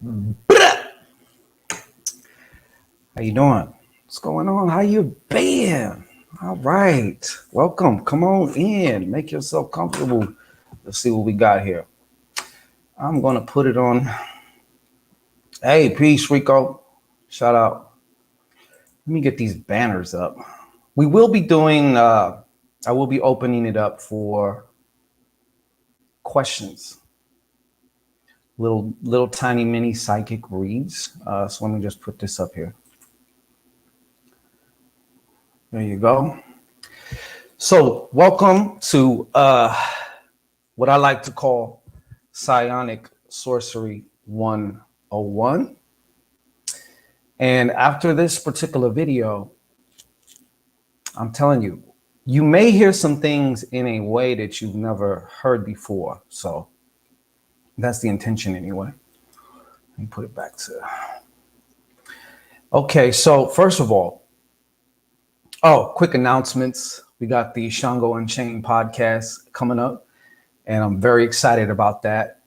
How you doing? What's going on? How you been? All right. Welcome. Come on in. Make yourself comfortable. Let's see what we got here. I'm going to put it on. Hey, peace, Rico. Shout out. Let me get these banners up. We will be doing, I will be opening it up for questions. Little tiny mini psychic reads. So let me just put this up here. There you go. So welcome to what I like to call Psionic Sorcery 101. And after this particular video, I'm telling you, you may hear some things in a way that you've never heard before. So that's the intention anyway. Let me put it back to. Okay, so first of all, quick announcements. We got the Shango Unchained podcast coming up, and I'm very excited about that.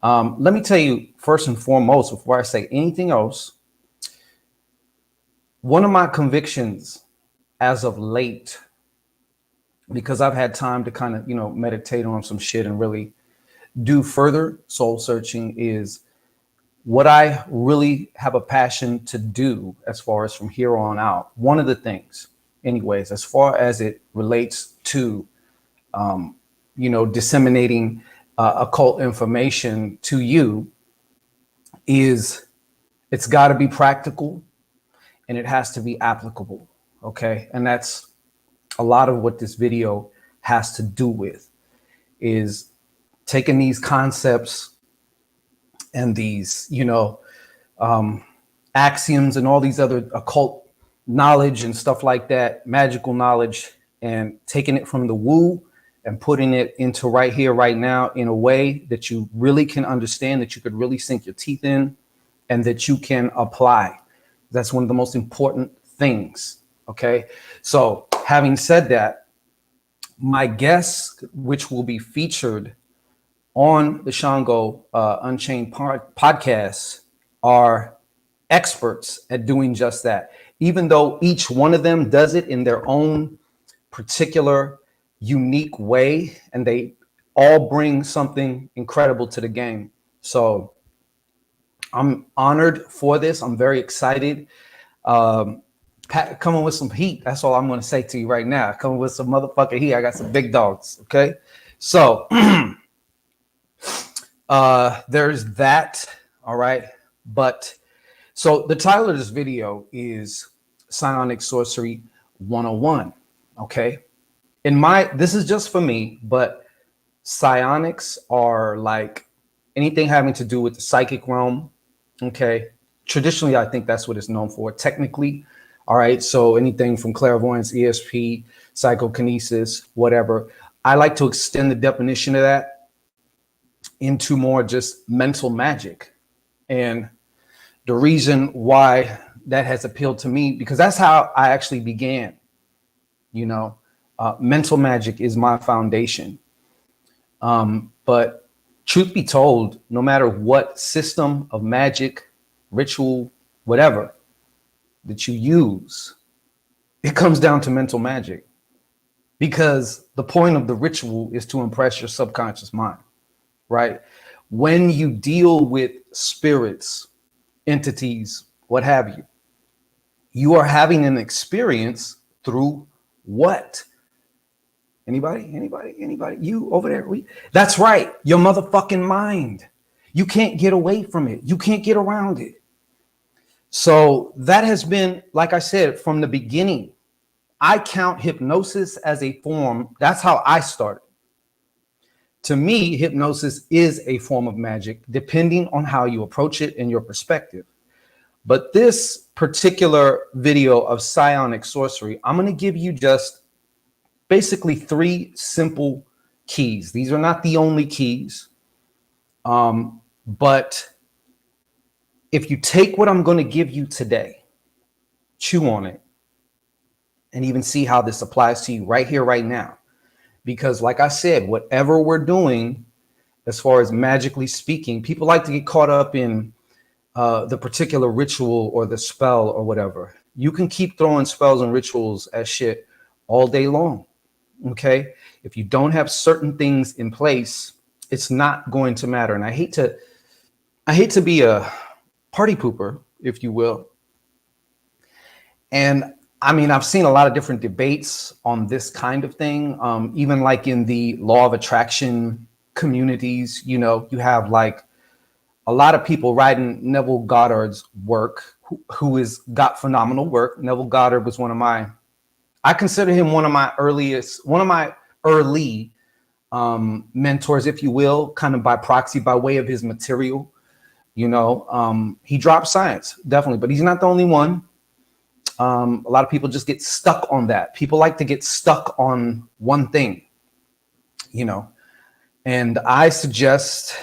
Let me tell you, first and foremost, before I say anything else, one of my convictions as of late, because I've had time to kind of, meditate on some shit and really do further soul searching, is what I really have a passion to do as far as from here on out. One of the things, anyways, as far as it relates to, disseminating occult information to you, is it's got to be practical and it has to be applicable. Okay. And that's a lot of what this video has to do with, is taking these concepts and these, axioms and all these other occult knowledge and stuff like that, magical knowledge, and taking it from the woo and putting it into right here, right now, in a way that you really can understand, that you could really sink your teeth in, and that you can apply. That's one of the most important things. Okay. So having said that, my guests, which will be featured on the Shango Unchained podcast, are experts at doing just that. Even though each one of them does it in their own particular unique way, and they all bring something incredible to the game. So I'm honored for this. I'm very excited. Coming with some heat. That's all I'm going to say to you right now. Coming with some motherfucking heat. I got some big dogs. Okay. So there's that. All right. But so the title of this video is Psionic Sorcery 101. Okay. This is just for me, but psionics are like anything having to do with the psychic realm. Okay. Traditionally, I think that's what it's known for. Technically. All right. So anything from clairvoyance, ESP, psychokinesis, whatever. I like to extend the definition of that into more just mental magic. And the reason why that has appealed to me, because that's how I actually began. Mental magic is my foundation. But truth be told, no matter what system of magic, ritual, whatever that you use, it comes down to mental magic, because the point of the ritual is to impress your subconscious mind, right? When you deal with spirits, entities, what have you, you are having an experience through what? Anybody? You over there? That's right. Your motherfucking mind. You can't get away from it. You can't get around it. So that has been, like I said, from the beginning. I count hypnosis as a form. That's how I started. To me, hypnosis is a form of magic, depending on how you approach it and your perspective. But this particular video of psionic sorcery, I'm going to give you just basically 3 simple keys. These are not the only keys. But if you take what I'm going to give you today, chew on it, and even see how this applies to you right here, right now. Because like I said, whatever we're doing, as far as magically speaking, people like to get caught up in the particular ritual or the spell or whatever. You can keep throwing spells and rituals at shit all day long. Okay. If you don't have certain things in place, it's not going to matter. And I hate to be a party pooper, if you will. And I mean, I've seen a lot of different debates on this kind of thing. Even like in the law of attraction communities, you know, you have like a lot of people writing Neville Goddard's work, who is got phenomenal work. Neville Goddard was I consider him one of my early mentors, if you will, kind of by proxy, by way of his material. You know, he dropped science, definitely, but he's not the only one. A lot of people just get stuck on that. People like to get stuck on one thing, you know, and I suggest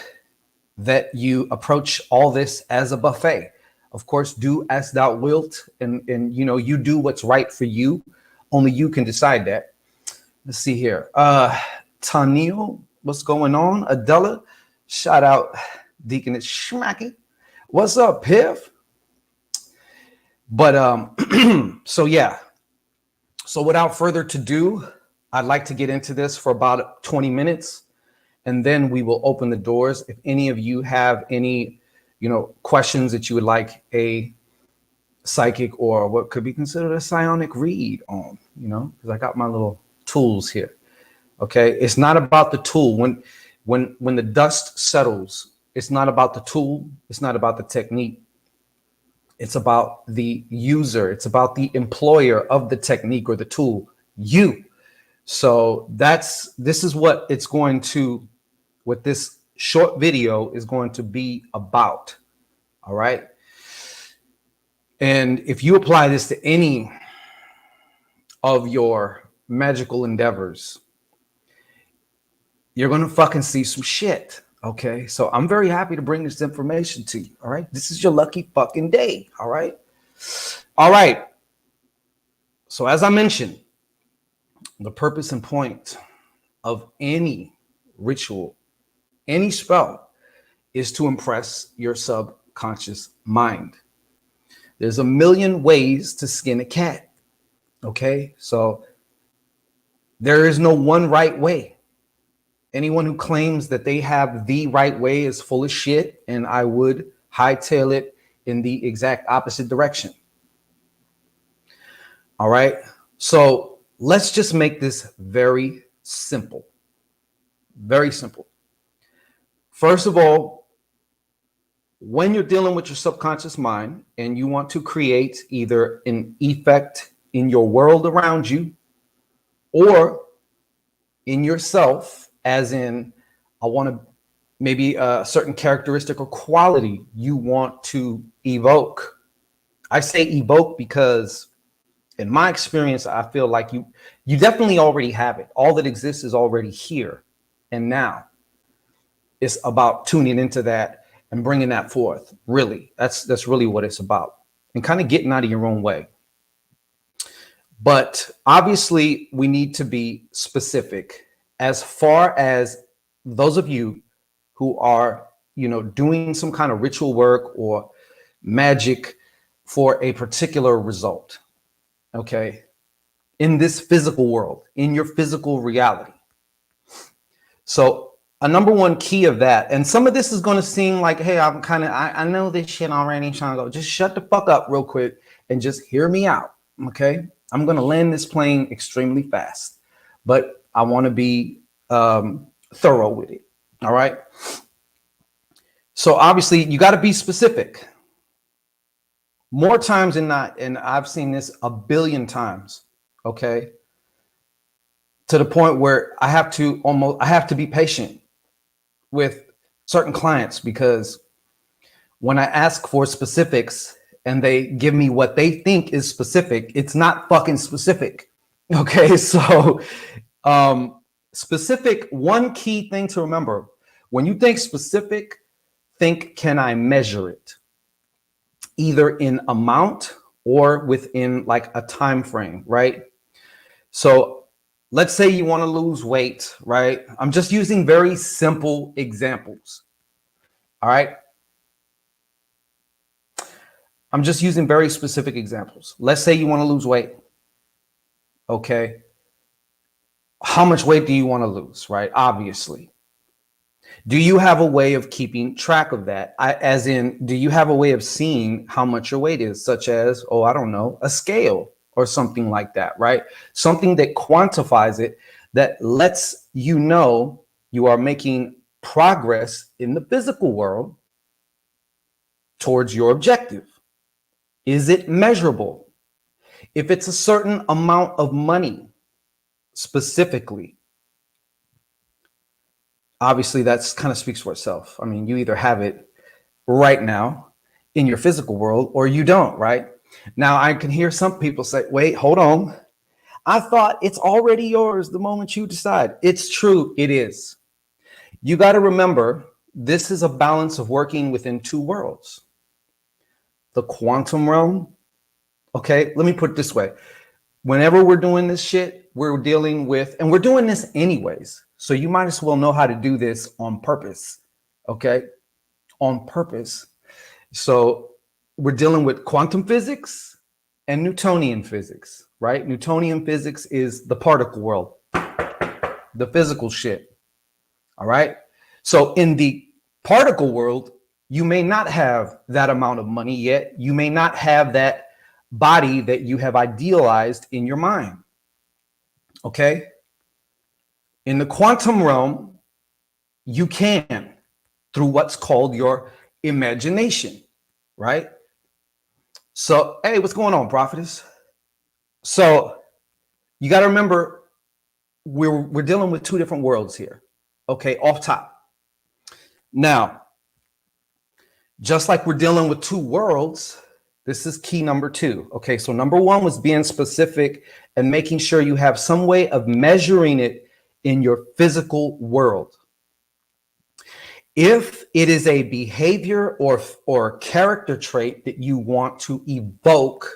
that you approach all this as a buffet. Of course, do as thou wilt, and you know, you do what's right for you. Only you can decide that. Let's see here. Tanil, what's going on? Adela, shout out Deaconess Schmacky. What's up, Piv? But so yeah. So without further ado, I'd like to get into this for about 20 minutes, and then we will open the doors. If any of you have any, you know, questions that you would like a psychic or what could be considered a psionic read on, you know, because I got my little tools here. Okay, it's not about the tool. When the dust settles, it's not about the tool. It's not about the technique. It's about the user. It's about the employer of the technique or the tool, you. So this is what what this short video is going to be about. All right. And if you apply this to any of your magical endeavors, you're going to fucking see some shit. Okay. So I'm very happy to bring this information to you. All right. This is your lucky fucking day. All right. All right. So as I mentioned, the purpose and point of any ritual, any spell, is to impress your subconscious mind. There's a million ways to skin a cat. Okay. So there is no one right way. Anyone who claims that they have the right way is full of shit, and I would hightail it in the exact opposite direction. All right. So let's just make this very simple. Very simple. First of all, when you're dealing with your subconscious mind and you want to create either an effect in your world around you or in yourself, as in, I want to maybe a certain characteristic or quality you want to evoke. I say evoke because in my experience, I feel like you definitely already have it. All that exists is already here and now. It's about tuning into that and bringing that forth. Really, that's really what it's about, and kind of getting out of your own way. But obviously, we need to be specific as far as those of you who are, you know, doing some kind of ritual work or magic for a particular result. Okay. In this physical world, in your physical reality. So a number one key of that, and some of this is going to seem like, hey, I know this shit already, trying to go, just shut the fuck up real quick and just hear me out. Okay. I'm going to land this plane extremely fast, but I want to be thorough with it. All right. So obviously you got to be specific. More times than not, and I've seen this a billion times, okay, to the point where I have to be patient with certain clients, because when I ask for specifics and they give me what they think is specific, it's not fucking specific. Okay, so specific, one key thing to remember, when you think specific, think, can I measure it? Either in amount or within like a time frame, right? So let's say you want to lose weight, right? I'm just using very simple examples. All right. I'm just using very specific examples. Let's say you want to lose weight. Okay. How much weight do you want to lose, right? Obviously. Do you have a way of keeping track of that? As in, do you have a way of seeing how much your weight is, such as, oh, I don't know, a scale or something like that, right? Something that quantifies it, that lets you know you are making progress in the physical world towards your objective. Is it measurable? If it's a certain amount of money specifically, obviously that's kind of speaks for itself. I mean, you either have it right now in your physical world or you don't, right? Now, I can hear some people say, wait, hold on. I thought it's already yours the moment you decide. It's true, it is. You got to remember, this is a balance of working within two worlds. The quantum realm, okay, let me put it this way. Whenever we're doing this shit, we're dealing with, and we're doing this anyways. So you might as well know how to do this on purpose, okay? On purpose. So we're dealing with quantum physics and Newtonian physics, right? Newtonian physics is the particle world, the physical shit, all right? So in the particle world, you may not have that amount of money yet. You may not have that body that you have idealized in your mind, okay? In the quantum realm, you can, through what's called your imagination, right? So, hey, what's going on, prophetess? So you got to remember, we're dealing with two different worlds here, okay, off top. Now, just like we're dealing with two worlds, this is key number two. Okay, so number one was being specific and making sure you have some way of measuring it in your physical world. If it is a behavior or character trait that you want to evoke,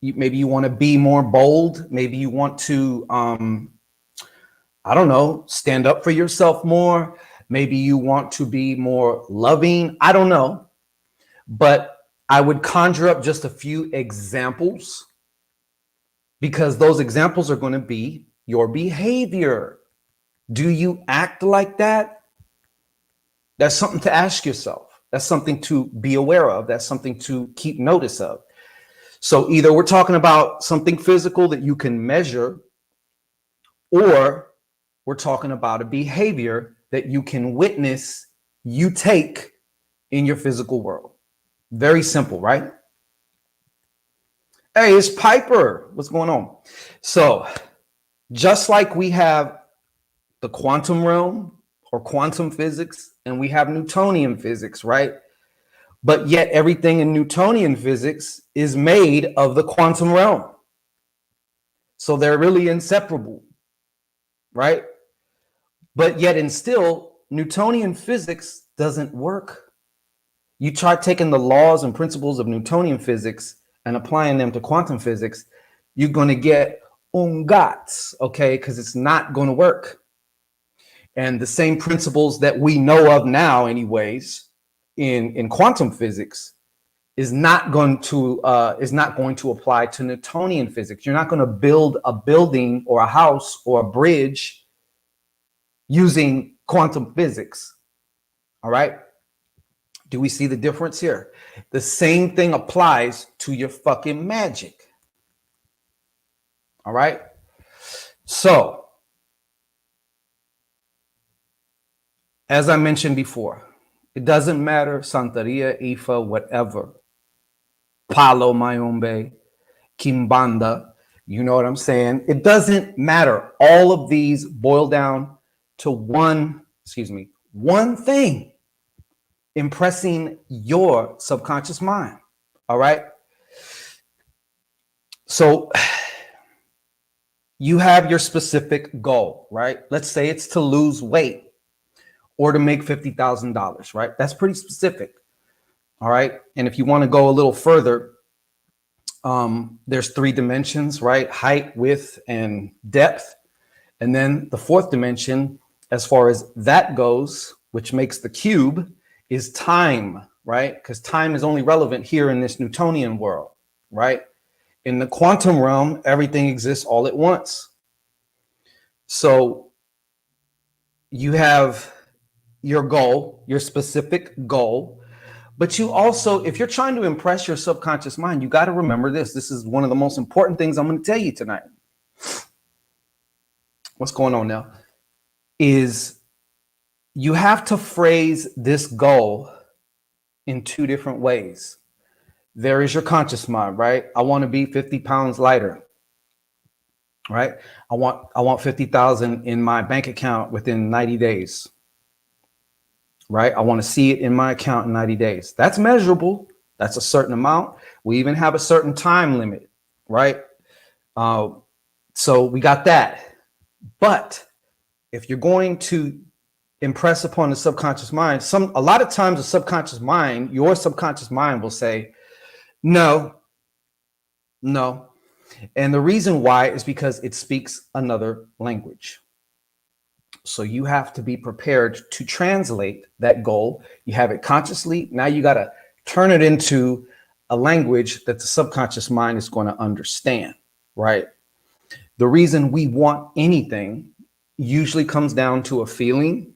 maybe you want to be more bold, maybe you want to, I don't know, stand up for yourself more, maybe you want to be more loving, I don't know. But I would conjure up just a few examples because those examples are going to be your behavior. Do you act like that? That's something to ask yourself. That's something to be aware of. That's something to keep notice of. So either we're talking about something physical that you can measure, or we're talking about a behavior that you can witness, you take in your physical world. Very simple, right? Hey, it's Piper. What's going on? So just like we have the quantum realm or quantum physics and we have Newtonian physics, right? But yet everything in Newtonian physics is made of the quantum realm. So they're really inseparable, right? But yet and still, Newtonian physics doesn't work. You try taking the laws and principles of Newtonian physics and applying them to quantum physics, you're going to get ungats, okay? Because it's not going to work. And the same principles that we know of now, anyways, in quantum physics, is not going to apply to Newtonian physics. You're not going to build a building or a house or a bridge using quantum physics. All right. Do we see the difference here? The same thing applies to your fucking magic. All right. So, as I mentioned before, it doesn't matter, Santeria, Ifa, whatever. Palo Mayombe, Kimbanda, you know what I'm saying? It doesn't matter. All of these boil down to one thing: impressing your subconscious mind. All right. So you have your specific goal, right? Let's say it's to lose weight or to make $50,000, right? That's pretty specific. All right. And if you want to go a little further, there's three dimensions, right? Height, width, and depth. And then the fourth dimension, as far as that goes, which makes the cube, is time. right? Because time is only relevant here in this Newtonian world, right? In the quantum realm, everything exists all at once. So you have your goal, your specific goal, but you also, if you're trying to impress your subconscious mind, you got to remember this. This is one of the most important things I'm going to tell you tonight. What's going on now is you have to phrase this goal in two different ways. There is your conscious mind, right? I want to be 50 pounds lighter, right? I want 50,000 in my bank account within 90 days, right? I want to see it in my account in 90 days. That's measurable. That's a certain amount. We even have a certain time limit, right? So we got that. But if you're going to impress upon the subconscious mind, a lot of times the subconscious mind, your subconscious mind will say, no. And the reason why is because it speaks another language. So you have to be prepared to translate that goal. You have it consciously. Now you got to turn it into a language that the subconscious mind is going to understand, right? The reason we want anything usually comes down to a feeling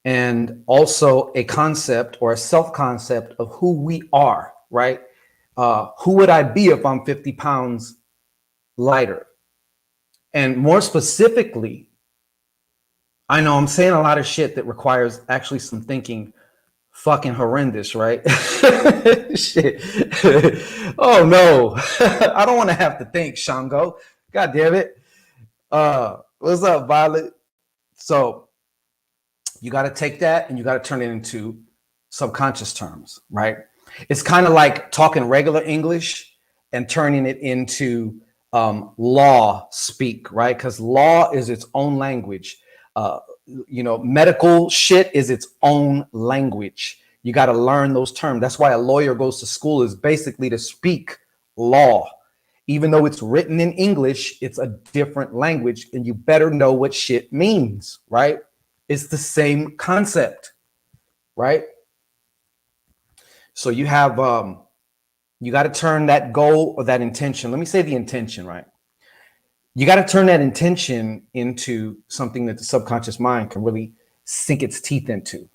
and also a concept or a self-concept of who we are, right? Who would I be if I'm 50 pounds lighter? And more specifically, I know I'm saying a lot of shit that requires actually some thinking, fucking horrendous, right? Shit. Oh no, I don't want to have to think, Shango. God damn it. What's up, Violet? So you got to take that and you got to turn it into subconscious terms, right? It's kind of like talking regular English and turning it into law speak, right? Because law is its own language. Medical shit is its own language. You got to learn those terms. That's why a lawyer goes to school, is basically to speak law. Even though it's written in English, it's a different language, and you better know what shit means, right? It's the same concept, right? So you have, you got to turn that goal or that intention. Let me say the intention, right? You got to turn that intention into something that the subconscious mind can really sink its teeth into.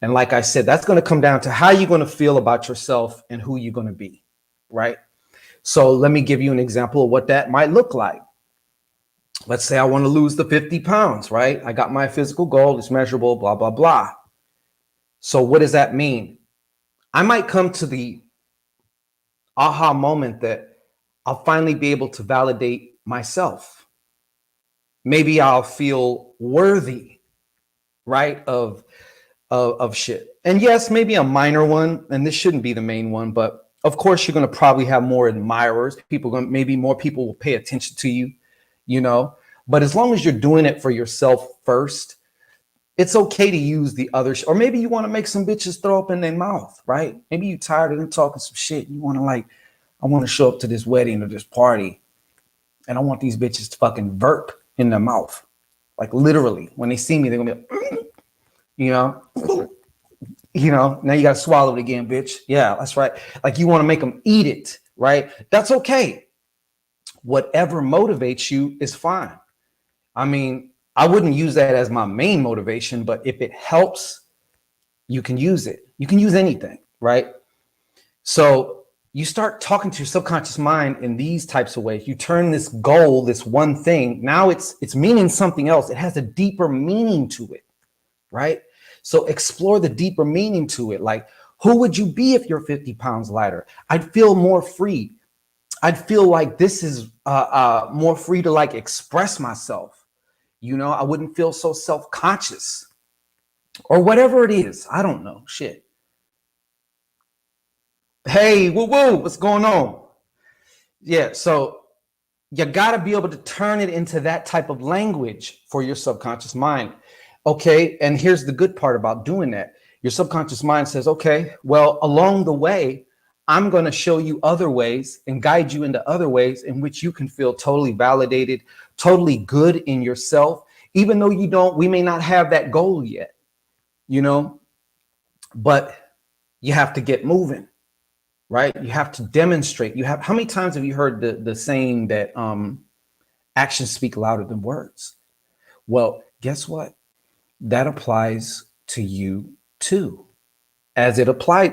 And like I said, that's going to come down to how you're going to feel about yourself and who you're going to be, right? So let me give you an example of what that might look like. Let's say I want to lose the 50 pounds, right? I got my physical goal, it's measurable, blah, blah, blah. So what does that mean? I might come to the aha moment that I'll finally be able to validate myself. Maybe I'll feel worthy, right, of shit. And yes, maybe a minor one, and this shouldn't be the main one, but of course you're going to probably have more admirers. Maybe more people will pay attention to you, but as long as you're doing it for yourself first, it's okay to use the other, or maybe you want to make some bitches throw up in their mouth, right? Maybe you're tired of them talking some shit. You want to I want to show up to this wedding or this party, and I want these bitches to fucking burp in their mouth. Like literally, when they see me, they're gonna be, now you got to swallow it again, bitch. Yeah, that's right. Like you want to make them eat it, right? That's okay. Whatever motivates you is fine. I mean, I wouldn't use that as my main motivation, but if it helps, you can use it. You can use anything, right? So you start talking to your subconscious mind in these types of ways. You turn this goal, this one thing, now it's meaning something else. It has a deeper meaning to it, right? So explore the deeper meaning to it. Like, who would you be if you're 50 pounds lighter? I'd feel more free. I'd feel like this is more free to express myself. I wouldn't feel so self-conscious or whatever it is. I don't know. Shit. Hey, woo, what's going on? Yeah, so you got to be able to turn it into that type of language for your subconscious mind. Okay, and here's the good part about doing that. Your subconscious mind says, okay, well, along the way, I'm going to show you other ways and guide you into other ways in which you can feel totally validated, totally good in yourself, even though we may not have that goal yet. but you have to get moving, right? You have to demonstrate. You have, how many times have you heard the saying that actions speak louder than words? Well, guess what? That applies to you too, as it applied,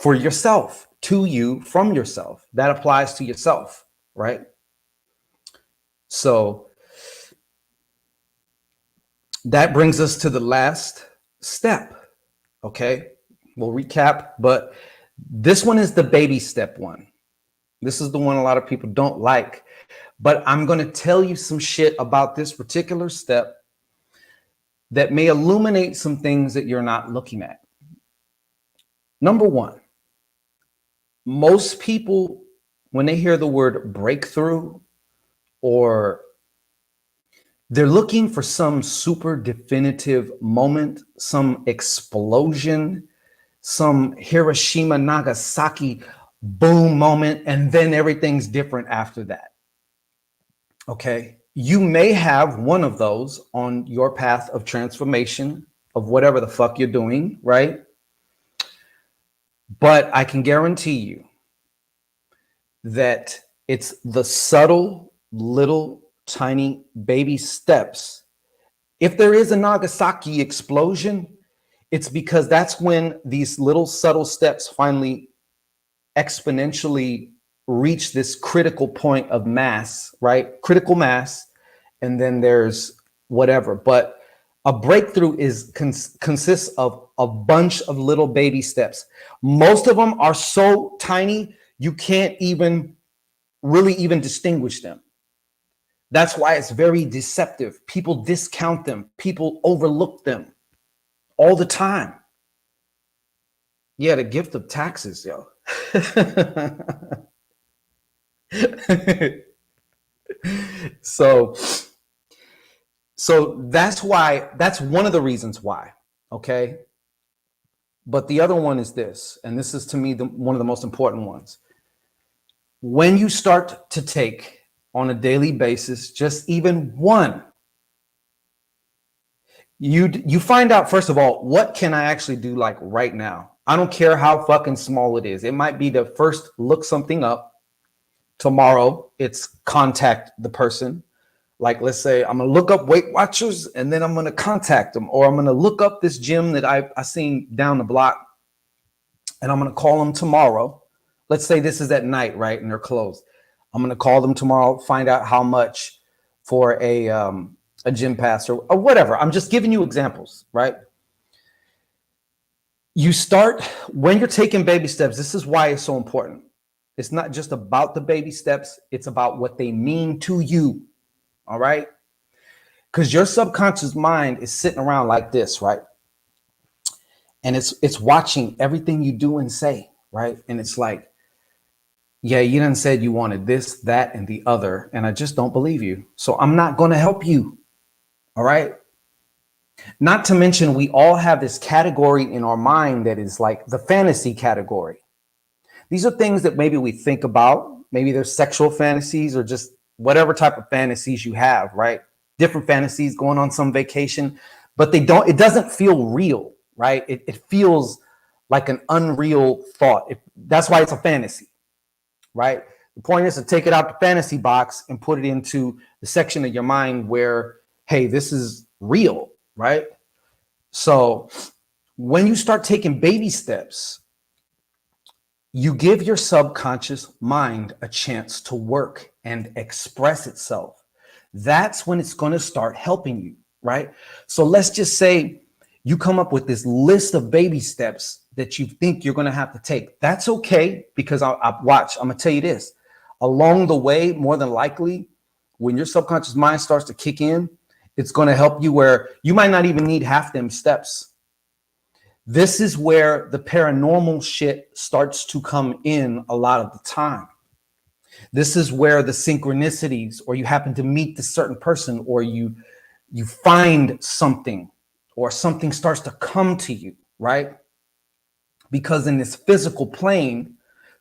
for yourself, to you, from yourself. That applies to yourself, right? So that brings us to the last step. Okay, we'll recap, but this one is the baby step one. This is the one a lot of people don't like, but I'm going to tell you some shit about this particular step that may illuminate some things that you're not looking at. Number one, most people, when they hear the word breakthrough, or they're looking for some super definitive moment, some explosion, some Hiroshima, Nagasaki boom moment, and then everything's different after that. Okay. You may have one of those on your path of transformation of whatever the fuck you're doing, right? But I can guarantee you that it's the subtle, little, tiny baby steps. If there is a Nagasaki explosion, it's because that's when these little subtle steps finally exponentially reach this critical point of mass, right? Critical mass. And then there's whatever. But a breakthrough consists of a bunch of little baby steps. Most of them are so tiny, you can't even really even distinguish them. That's why it's very deceptive. People discount them. People overlook them all the time. Yeah, the gift of taxes, yo. So that's why, that's one of the reasons why, okay? But the other one is this, and this is to me one of the most important ones. When you start to take on a daily basis, just even one, you find out, first of all, what can I actually do like right now? I don't care how fucking small it is. It might be to first look something up. Tomorrow, it's contact the person. Like, let's say I'm gonna look up Weight Watchers and then I'm gonna contact them, or I'm gonna look up this gym that I seen down the block and I'm gonna call them tomorrow. Let's say this is at night, right? And they're closed. I'm gonna call them tomorrow, find out how much for a gym pass or whatever. I'm just giving you examples, right? You start when you're taking baby steps. This is why it's so important. It's not just about the baby steps. It's about what they mean to you. All right. Because your subconscious mind is sitting around like this, right? And it's watching everything you do and say, right? And it's like, yeah, you done said you wanted this, that, and the other, and I just don't believe you. So I'm not going to help you. All right. Not to mention, we all have this category in our mind that is like the fantasy category. These are things that maybe we think about. Maybe they're sexual fantasies or just whatever type of fantasies you have, right? Different fantasies, going on some vacation, but it doesn't feel real, right? It feels like an unreal thought. That's why it's a fantasy, right? The point is to take it out the fantasy box and put it into the section of your mind where, hey, this is real, right? So when you start taking baby steps, you give your subconscious mind a chance to work and express itself. That's when it's going to start helping you, right? So let's just say you come up with this list of baby steps that you think you're going to have to take. That's okay, because I'm going to tell you this. Along the way, more than likely, when your subconscious mind starts to kick in, it's going to help you where you might not even need half them steps. This is where the paranormal shit starts to come in a lot of the time. This is where the synchronicities, or you happen to meet this certain person, or you find something, or something starts to come to you, right? Because in this physical plane,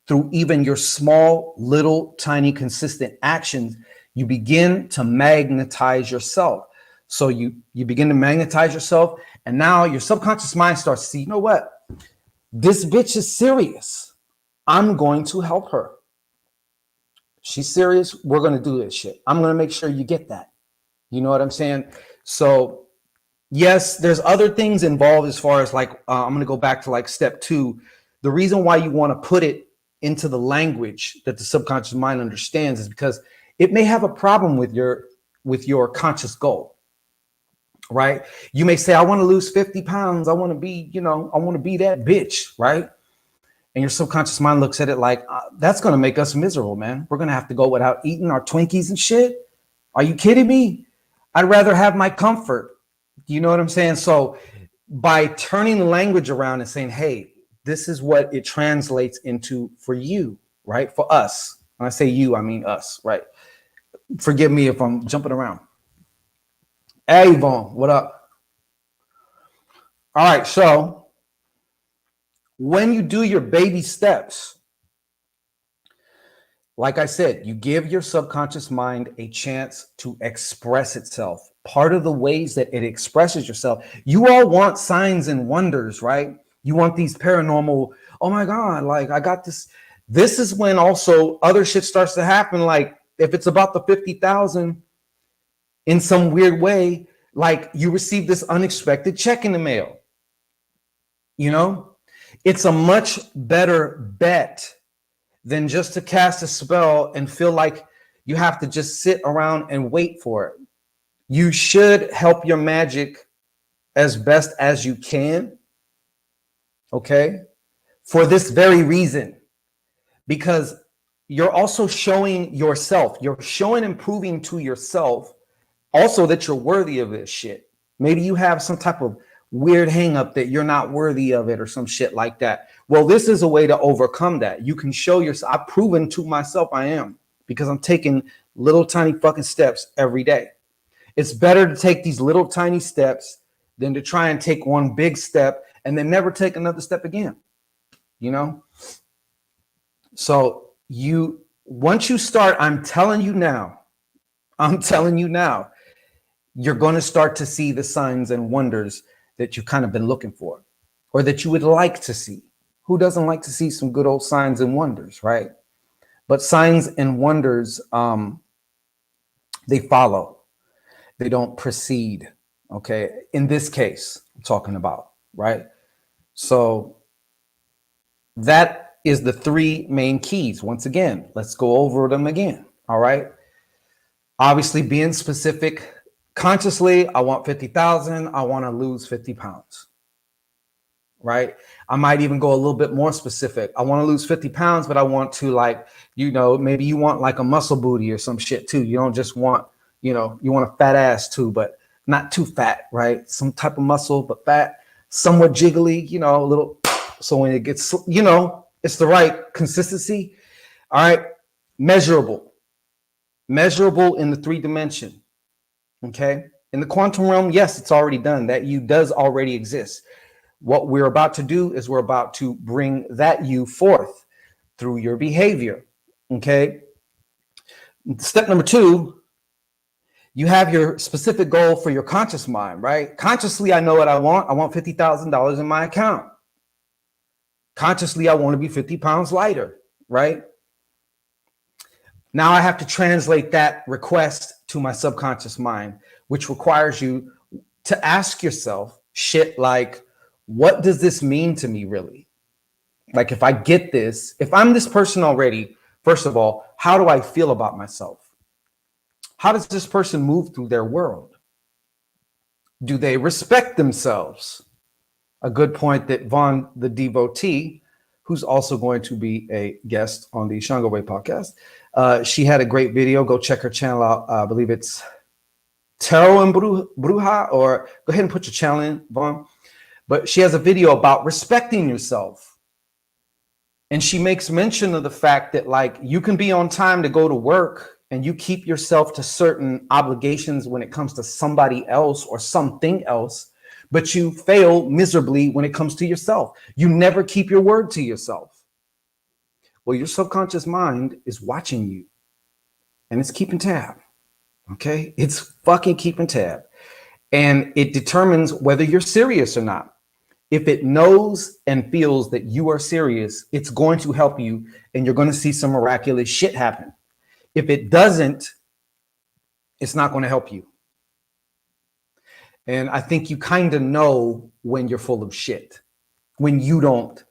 through even your small, little, tiny, consistent actions, you begin to magnetize yourself. So you begin to magnetize yourself, and now your subconscious mind starts to see, you know what? This bitch is serious. I'm going to help her. She's serious. We're going to do this shit. I'm going to make sure you get that. You know what I'm saying? So yes, there's other things involved as far as like, I'm going to go back to like step 2. The reason why you want to put it into the language that the subconscious mind understands is because it may have a problem with your conscious goal, right? You may say, I want to lose 50 pounds. I want to be, I want to be that bitch, right? And your subconscious mind looks at it like, that's going to make us miserable, man. We're going to have to go without eating our Twinkies and shit. Are you kidding me? I'd rather have my comfort. You know what I'm saying? So by turning the language around and saying, hey, this is what it translates into for you, right? For us. When I say you, I mean us, right? Forgive me if I'm jumping around. Hey, Yvonne, what up? All right, so when you do your baby steps, like I said, you give your subconscious mind a chance to express itself. Part of the ways that it expresses yourself, you all want signs and wonders, right? You want these paranormal, oh my God, like I got this. This is when also other shit starts to happen. Like if it's about the 50,000 in some weird way, like you receive this unexpected check in the mail, it's a much better bet than just to cast a spell and feel like you have to just sit around and wait for it. You should help your magic as best as you can, okay? For this very reason, because you're also showing yourself, you're showing and proving to yourself also that you're worthy of this shit. Maybe you have some type of weird hang up that you're not worthy of it or some shit like that. Well, this is a way to overcome that. You can show yourself. I've proven to myself I am, because I'm taking little tiny fucking steps every day. It's better to take these little tiny steps than to try and take one big step and then never take another step again. So once you start, I'm telling you now, you're going to start to see the signs and wonders that you've kind of been looking for, or that you would like to see. Who doesn't like to see some good old signs and wonders, right? But signs and wonders, they follow. They don't precede, okay? In this case, I'm talking about, right? So that is the 3 main keys. Once again, let's go over them again, all right? Obviously, being specific. Consciously, I want 50,000. I want to lose 50 pounds, right? I might even go a little bit more specific. I want to lose 50 pounds, but I want to maybe you want like a muscle booty or some shit too. You don't just want, you want a fat ass too, but not too fat, right? Some type of muscle, but fat, somewhat jiggly, a little. So when it gets, it's the right consistency. All right. Measurable in the 3 dimension. Okay. In the quantum realm, yes, it's already done. That you does already exist. What we're about to do is we're about to bring that you forth through your behavior. Okay. Step number 2, you have your specific goal for your conscious mind, right? Consciously, I know what I want. I want $50,000 in my account. Consciously, I want to be 50 pounds lighter, right? Now I have to translate that request to my subconscious mind, which requires you to ask yourself shit like, what does this mean to me really? Like, if I get this, if I'm this person already, first of all, how do I feel about myself? How does this person move through their world? Do they respect themselves? A good point that Vaughn, the devotee, who's also going to be a guest on the Shango Way podcast, she had a great video. Go check her channel out. I believe it's Tarot and Bruja, or go ahead and put your channel in, Vaughn. But she has a video about respecting yourself. And she makes mention of the fact that, like, you can be on time to go to work and you keep yourself to certain obligations when it comes to somebody else or something else, but you fail miserably when it comes to yourself. You never keep your word to yourself. Well, your subconscious mind is watching you and it's keeping tab. Okay? It's fucking keeping tab. And it determines whether you're serious or not. If it knows and feels that you are serious, it's going to help you and you're going to see some miraculous shit happen. If it doesn't, it's not going to help you. And I think you kind of know when you're full of shit, when you don't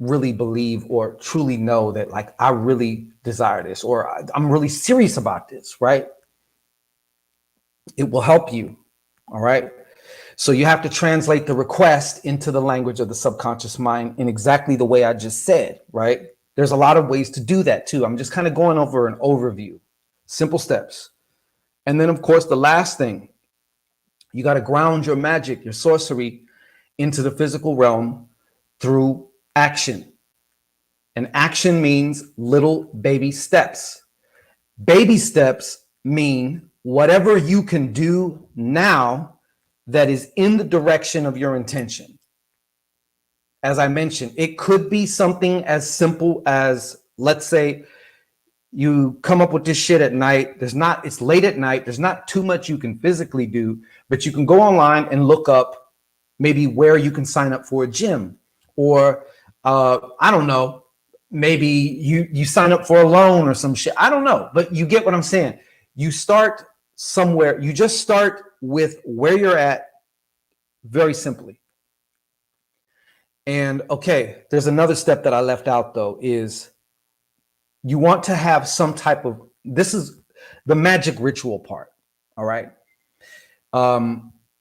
really believe or truly know that, like, I really desire this, or I'm really serious about this, right? It will help you. All right. So you have to translate the request into the language of the subconscious mind in exactly the way I just said, right? There's a lot of ways to do that too. I'm just kind of going over an overview, simple steps. And then, of course, the last thing, you got to ground your magic, your sorcery into the physical realm through action. And action means little baby steps. Baby steps mean whatever you can do now that is in the direction of your intention. As I mentioned, it could be something as simple as, let's say, you come up with this shit at night. It's late at night. There's not too much you can physically do, but you can go online and look up maybe where you can sign up for a gym, or I don't know, maybe you sign up for a loan or some shit. I don't know, but you get what I'm saying. You start somewhere. You just start with where you're at, very simply. And okay, there's another step that I left out though, is you want to have some type of, this is the magic ritual part. All right.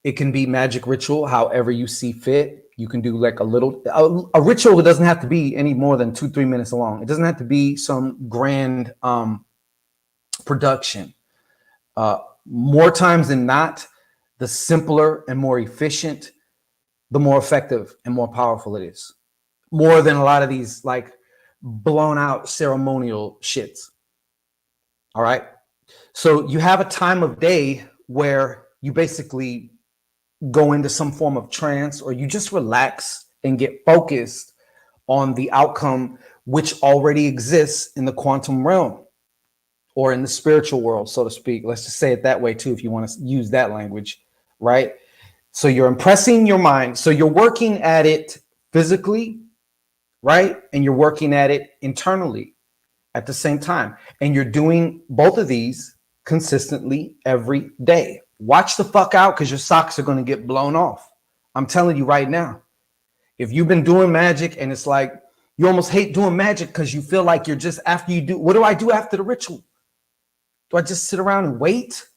It can be magic ritual however you see fit. You can do like a ritual that doesn't have to be any more than 2-3 minutes long. It doesn't have to be some grand production. More times than not, the simpler and more efficient, the more effective and more powerful it is. More than a lot of these like blown out ceremonial shits. All right. So you have a time of day where you basically go into some form of trance, or you just relax and get focused on the outcome, which already exists in the quantum realm or in the spiritual world, so to speak. Let's just say it that way too, if you want to use that language, right? So you're impressing your mind. So you're working at it physically, right? And you're working at it internally at the same time. And you're doing both of these consistently every day. Watch the fuck out, because your socks are going to get blown off. I'm telling you right now. If you've been doing magic and it's like you almost hate doing magic because you feel like you're just, after you do, what do I do after the ritual? Do I just sit around and wait?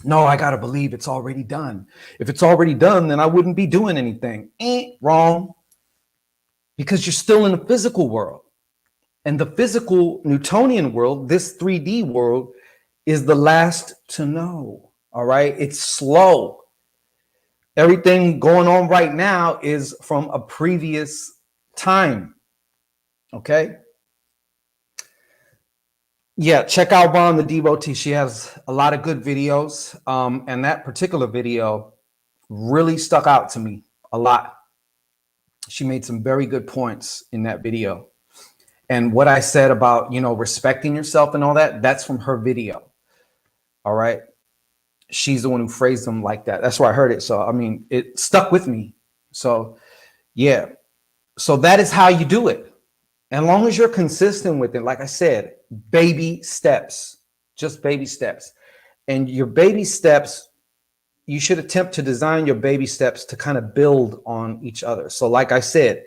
No, I got to believe it's already done. If it's already done, then I wouldn't be doing anything. Wrong. Because you're still in the physical world. And the physical Newtonian world, this 3D world, is the last to know. All right. It's slow. Everything going on right now is from a previous time. Okay. Yeah. Check out Vaughn the Devotee. She has a lot of good videos. And that particular video really stuck out to me a lot. She made some very good points in that video. And what I said about, respecting yourself and all that, that's from her video. All right. She's the one who phrased them like that. That's where I heard it. So, I mean, it stuck with me. So, yeah. So that is how you do it. As long as you're consistent with it, like I said, baby steps, just baby steps. And your baby steps, you should attempt to design your baby steps to kind of build on each other. So like I said,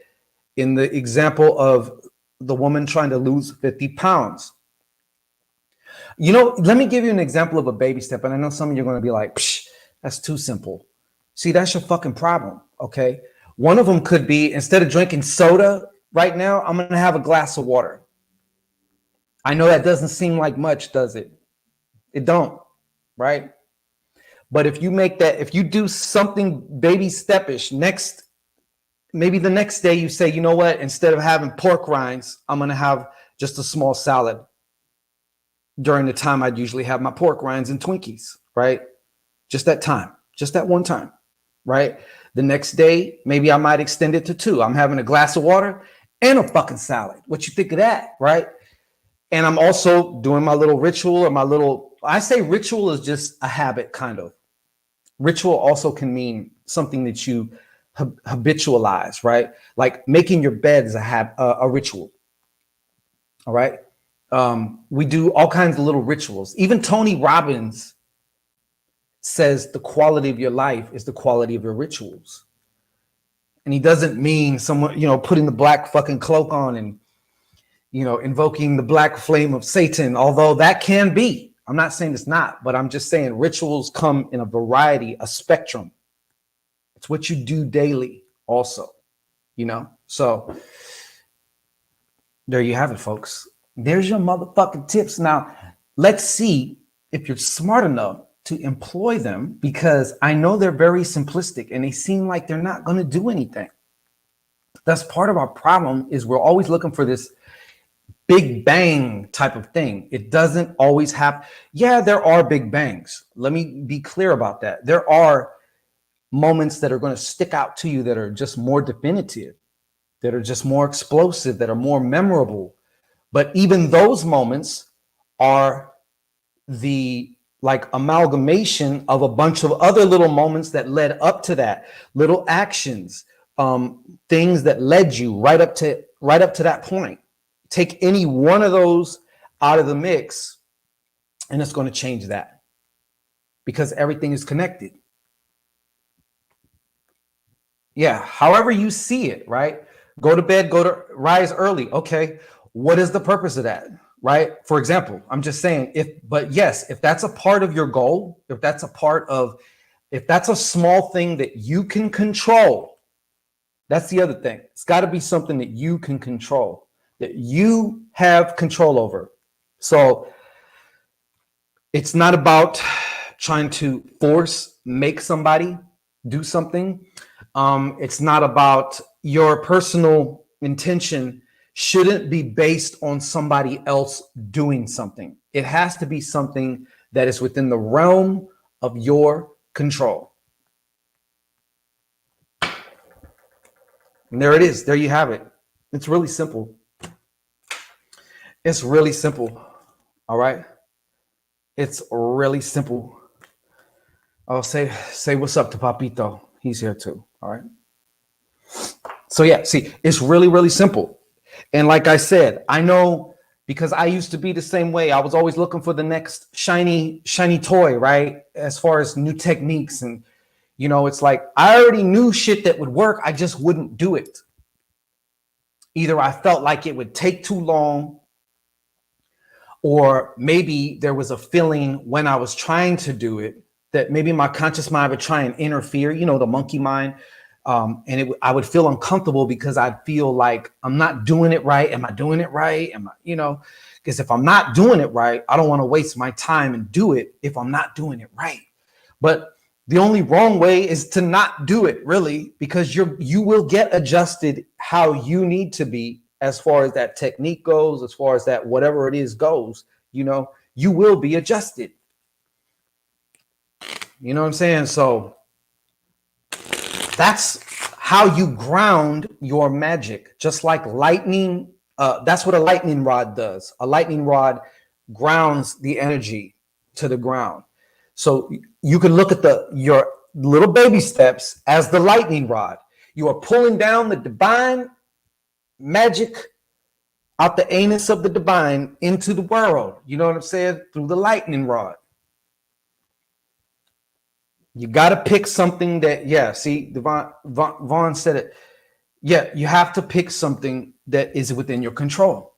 in the example of the woman trying to lose 50 pounds, let me give you an example of a baby step. And I know some of you are going to be like, psh, that's too simple. See, that's your fucking problem. Okay. One of them could be, instead of drinking soda right now, I'm going to have a glass of water. I know that doesn't seem like much, does it? It don't, right? But if you do something baby stepish, maybe the next day you say, you know what, instead of having pork rinds, I'm going to have just a small salad. During the time I'd usually have my pork rinds and Twinkies, right? Just that time, just that one time, right? The next day, maybe I might extend it to 2. I'm having a glass of water and a fucking salad. What you think of that, right? And I'm also doing my little ritual, or I say ritual is just a habit, kind of. Ritual also can mean something that you habitualize, right? Like making your bed is a ritual. All right. We do all kinds of little rituals. Even Tony Robbins says the quality of your life is the quality of your rituals. And he doesn't mean someone, putting the black fucking cloak on and, invoking the black flame of Satan, although that can be. I'm not saying it's not, but I'm just saying rituals come in a variety, a spectrum. It's what you do daily also, So there you have it, folks. There's your motherfucking tips. Now, let's see if you're smart enough to employ them, because I know they're very simplistic and they seem like they're not going to do anything. That's part of our problem, is we're always looking for this big bang type of thing. It doesn't always happen. Yeah, there are big bangs. Let me be clear about that. There are moments that are going to stick out to you that are just more definitive, that are just more explosive, that are more memorable. But even those moments are the amalgamation of a bunch of other little moments that led up to that, little actions, things that led you right up to that point. Take any one of those out of the mix, and it's going to change that, because everything is connected. Yeah, however you see it, right? Go to bed, rise early. Okay, what is the purpose of that, right? For example, I'm just saying, if that's a part of your goal, if that's a small thing that you can control, that's the other thing. It's got to be something that you can control, that you have control over. So it's not about trying to make somebody do something. It's not about your personal intention shouldn't be based on somebody else doing something. It has to be something that is within the realm of your control. And there it is. There you have it. It's really simple. It's really simple. All right. It's really simple. I'll say what's up to Papito. He's here too. All right. So yeah, see, it's really, really simple. And like I said, I know, because I used to be the same way. I was always looking for the next shiny toy, right? As far as new techniques. And, it's like, I already knew shit that would work. I just wouldn't do it. Either I felt like it would take too long, or maybe there was a feeling when I was trying to do it that maybe my conscious mind would try and interfere, the monkey mind. And I would feel uncomfortable, because I'd feel like I'm not doing it right. Am I doing it right? Because if I'm not doing it right, I don't want to waste my time and do it if I'm not doing it right. But the only wrong way is to not do it, really, because you will get adjusted how you need to be, as far as that technique goes, as far as that whatever it is goes, you will be adjusted. You know what I'm saying? So that's how you ground your magic. Just like lightning, that's what a lightning rod does. A lightning rod grounds the energy to the ground. So you can look at your little baby steps as the lightning rod. You are pulling down the divine magic out the anus of the divine into the world. You know what I'm saying? Through the lightning rod. You got to pick something that, see, Vaughn said it. Yeah, you have to pick something that is within your control.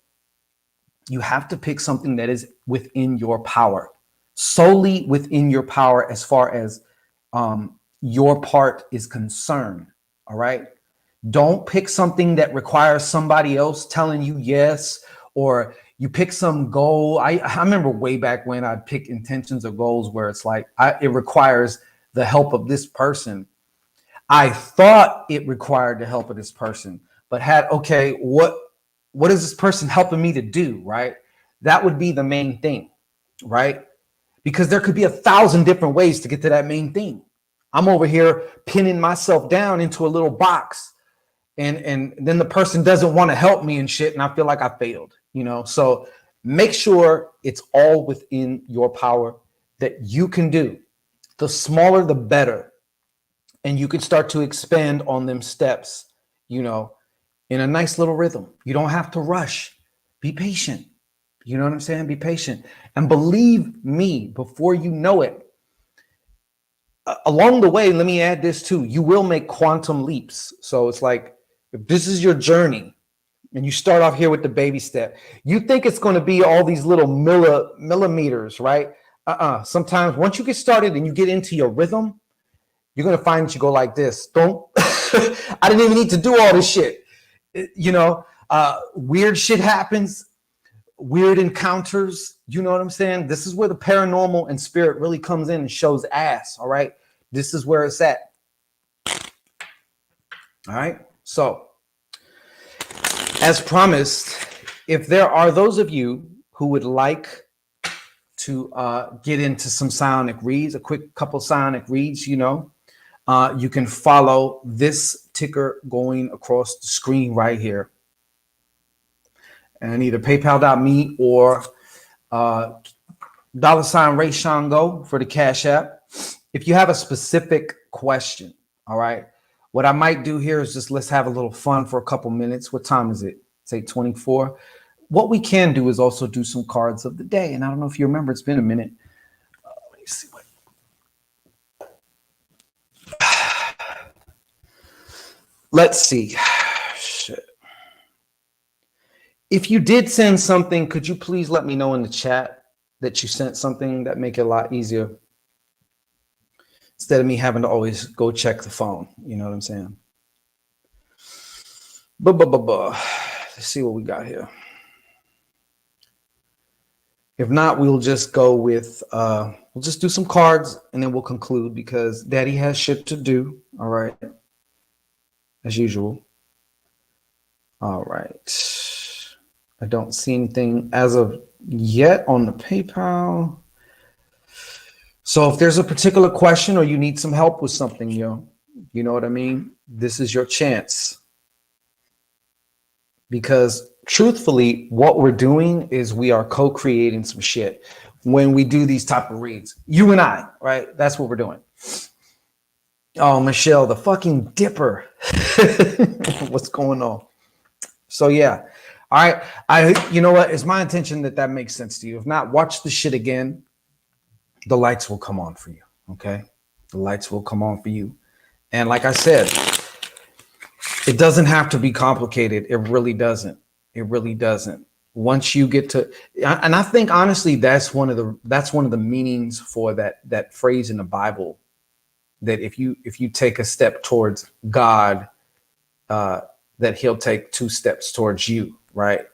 You have to pick something that is within your power, solely within your power, as far as your part is concerned. All right. Don't pick something that requires somebody else telling you yes, or you pick some goal. I remember way back when I'd pick intentions or goals where it's like it requires the help of this person. I thought it required the help of this person, but what is this person helping me to do, right? That would be the main thing, right? Because there could be 1,000 different ways to get to that main thing. I'm over here pinning myself down into a little box, and then the person doesn't want to help me and shit, and I feel like I failed, So make sure it's all within your power that you can do. The smaller, the better. And you can start to expand on them steps, you know, in a nice little rhythm. You don't have to rush. Be patient. You know what I'm saying? Be patient. And believe me, before you know it, along the way, let me add this too. You will make quantum leaps. So it's like, if this is your journey and you start off here with the baby step, you think it's going to be all these little millimeters, right? Sometimes once you get started and you get into your rhythm, you're going to find that you go like this. Don't, I didn't even need to do all this shit. You know, weird shit happens, weird encounters. You know what I'm saying? This is where the paranormal and spirit really comes in and shows ass. All right. This is where it's at. All right. So, as promised, if there are those of you who would like to get into some psionic reads, a quick couple psionic reads, you know, you can follow this ticker going across the screen right here. And either paypal.me or $Rayshango for the Cash App. If you have a specific question, all right, what I might do here is just let's have a little fun for a couple minutes. What time is it? It's 8:24. What we can do is also do some cards of the day. And I don't know if you remember, it's been a minute. Let me see what. Let's see. Shit. If you did send something, could you please let me know in the chat that you sent something? That make it a lot easier instead of me having to always go check the phone. You know what I'm saying? Let's see what we got here. If not, we'll just go with, we'll just do some cards and then we'll conclude because Daddy has shit to do. All right. As usual. All right. I don't see anything as of yet on the PayPal. So if there's a particular question or you need some help with something, you know what I mean? This is your chance. Because truthfully, what we're doing is we are co-creating some shit when we do these type of reads. You and I, right? That's what we're doing. Oh, Michelle, the fucking dipper. What's going on? So yeah. All right. You know what? It's my intention that makes sense to you. If not, watch the shit again. The lights will come on for you. Okay. The lights will come on for you. And like I said, it doesn't have to be complicated. It really doesn't. It really doesn't. Once you get to, and I think honestly, that's one of the meanings for that phrase in the Bible, that if you take a step towards God, that he'll take 2 steps towards you, right?